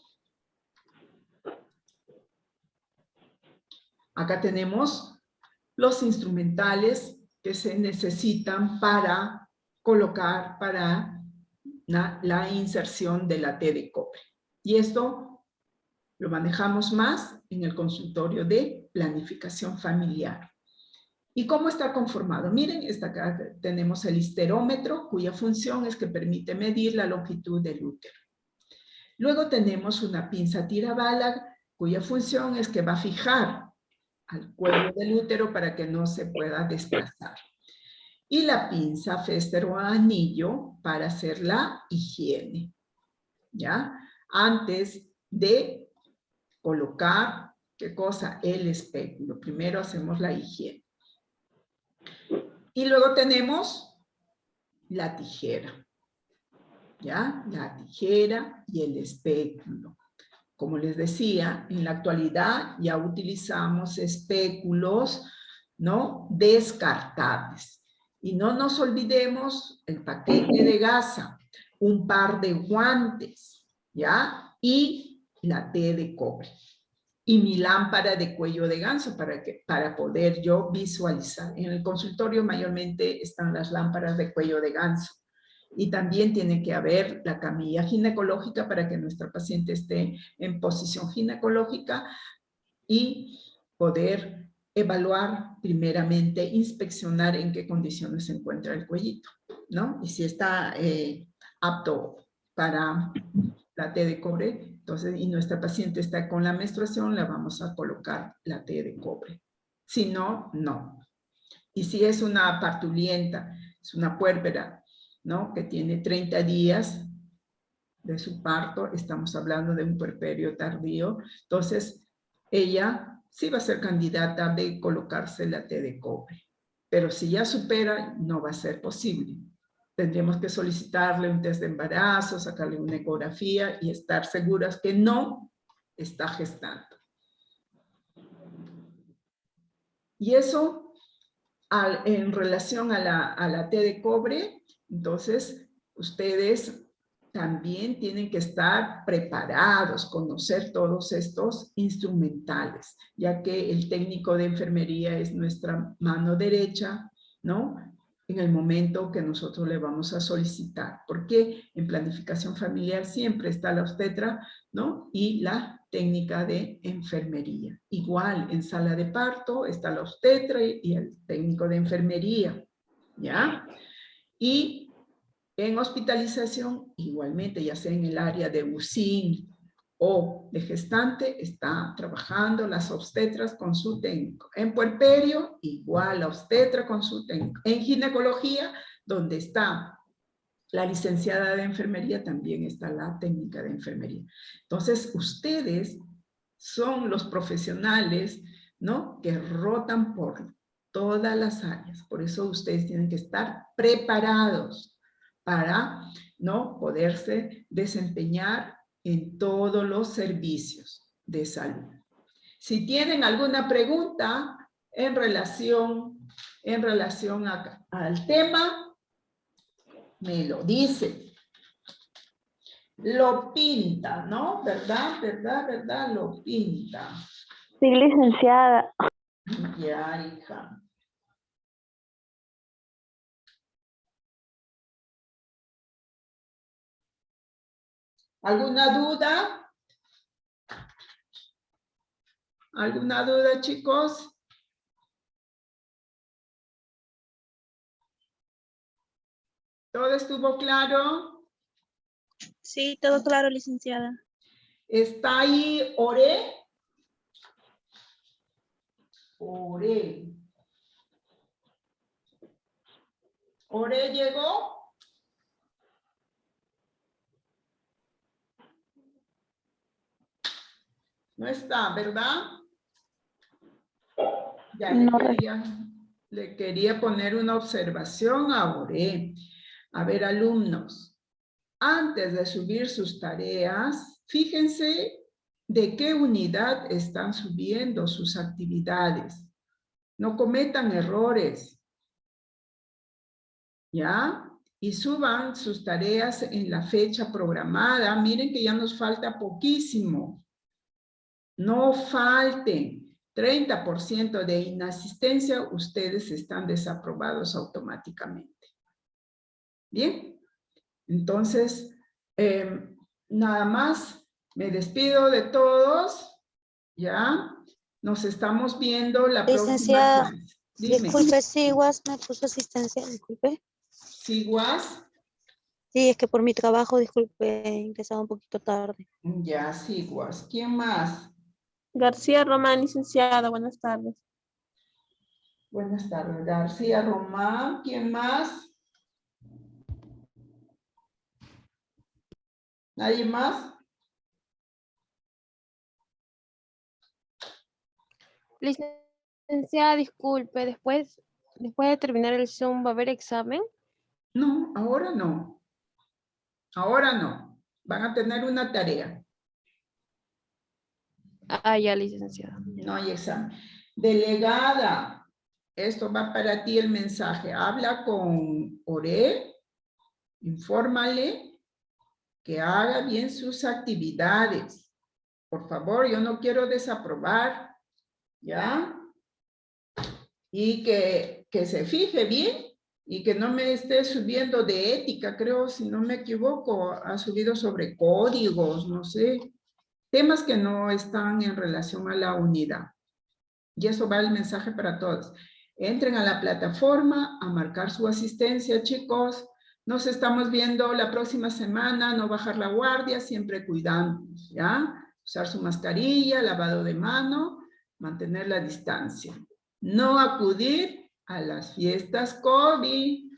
[SPEAKER 2] Acá tenemos los instrumentales que se necesitan para colocar para la inserción de la T de cobre. Y esto lo manejamos más en el consultorio de planificación familiar. ¿Y cómo está conformado? Miren, acá tenemos el histerómetro, cuya función es que permite medir la longitud del útero. Luego tenemos una pinza tirabala, cuya función es que va a fijar al cuello del útero para que no se pueda desplazar. Y la pinza Fester o anillo para hacer la higiene, ¿ya? Antes de colocar, ¿qué cosa? El espéculo. Primero hacemos la higiene. Y luego tenemos la tijera, ¿ya? La tijera y el espéculo. Como les decía, en la actualidad ya utilizamos espéculos, ¿no? Descartables. Y no nos olvidemos el paquete de gasa, un par de guantes, ¿ya? Y la T de cobre. Y mi lámpara de cuello de ganso para poder yo visualizar. En el consultorio mayormente están las lámparas de cuello de ganso. Y también tiene que haber la camilla ginecológica para que nuestra paciente esté en posición ginecológica y poder evaluar primeramente, inspeccionar en qué condiciones se encuentra el cuellito, ¿no? Y si está apto para la T de cobre, entonces, y nuestra paciente está con la menstruación, le vamos a colocar la T de cobre. Si no, no. Y si es una parturienta, es una puérpera, ¿no? Que tiene 30 días de su parto, estamos hablando de un puerperio tardío, entonces ella sí va a ser candidata de colocarse la T de cobre. Pero si ya supera, no va a ser posible. Tendríamos que solicitarle un test de embarazo, sacarle una ecografía y estar seguras que no está gestando. Y eso, en relación a la T de cobre, entonces ustedes también tienen que estar preparados, conocer todos estos instrumentales, ya que el técnico de enfermería es nuestra mano derecha, ¿no? En el momento que nosotros le vamos a solicitar, porque en planificación familiar siempre está la obstetra, ¿no? Y la técnica de enfermería. Igual en sala de parto está la obstetra y el técnico de enfermería, ¿ya? Y en hospitalización, igualmente, ya sea en el área de UCIN o de gestante, está trabajando las obstetras con su técnico. En puerperio, igual la obstetra con su técnico. En ginecología, donde está la licenciada de enfermería, también está la técnica de enfermería. Entonces, ustedes son los profesionales, ¿no? Que rotan por todas las áreas. Por eso ustedes tienen que estar preparados para, ¿no? Poderse desempeñar en todos los servicios de salud. Si tienen alguna pregunta en relación al tema, me lo dicen. Lo pinta, ¿no? ¿Verdad? ¿Verdad? ¿Verdad? Lo pinta.
[SPEAKER 1] Sí, licenciada.
[SPEAKER 2] Ya, hija. ¿Alguna duda? ¿Alguna duda, chicos? ¿Todo estuvo claro?
[SPEAKER 1] Sí, todo claro, licenciada.
[SPEAKER 2] ¿Está ahí Ore? Ore. ¿Ore llegó? No está, ¿verdad? Ya
[SPEAKER 1] No,
[SPEAKER 2] le quería poner una observación a Ore. A ver, alumnos, antes de subir sus tareas, fíjense de qué unidad están subiendo sus actividades. No cometan errores, ¿ya? Y suban sus tareas en la fecha programada. Miren que ya nos falta poquísimo. No falten. 30% de inasistencia, ustedes están desaprobados automáticamente. ¿Bien? Entonces, nada más, me despido de todos, ¿ya? Nos estamos viendo la
[SPEAKER 1] licenciada,
[SPEAKER 2] próxima clase. Dime.
[SPEAKER 1] disculpe, Siguas me puso asistencia, disculpe.
[SPEAKER 2] ¿Siguas?
[SPEAKER 1] Sí, es que por mi trabajo, disculpe, he ingresado un poquito tarde.
[SPEAKER 2] Ya, Siguas. ¿Quién más?
[SPEAKER 3] García Román, licenciada, buenas tardes.
[SPEAKER 2] Buenas tardes, García Román. ¿Quién más? ¿Nadie más?
[SPEAKER 3] Licenciada, disculpe, después de terminar el Zoom, ¿va a haber examen?
[SPEAKER 2] No, ahora no. Ahora no. Van a tener una tarea.
[SPEAKER 3] Ah, ya, licenciada.
[SPEAKER 2] No hay examen. Delegada, esto va para ti el mensaje. Habla con Ore, infórmale que haga bien sus actividades. Por favor, yo no quiero desaprobar, ¿ya? Y que se fije bien Y que no me esté subiendo de ética, creo, si no me equivoco, ha subido sobre códigos, no sé, temas que no están en relación a la unidad. Y eso va el mensaje para todos. Entren a la plataforma a marcar su asistencia, chicos. Nos estamos viendo la próxima semana, no bajar la guardia, siempre cuidándonos, ¿ya? Usar su mascarilla, lavado de mano, mantener la distancia. No acudir a las fiestas COVID.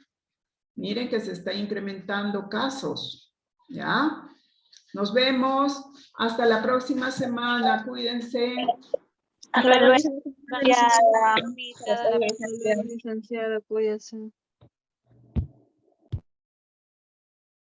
[SPEAKER 2] Miren que se está incrementando casos, ¿ya? Nos vemos. Hasta la próxima semana. Cuídense.
[SPEAKER 1] Hasta luego.
[SPEAKER 6] Licenciada, cuídese.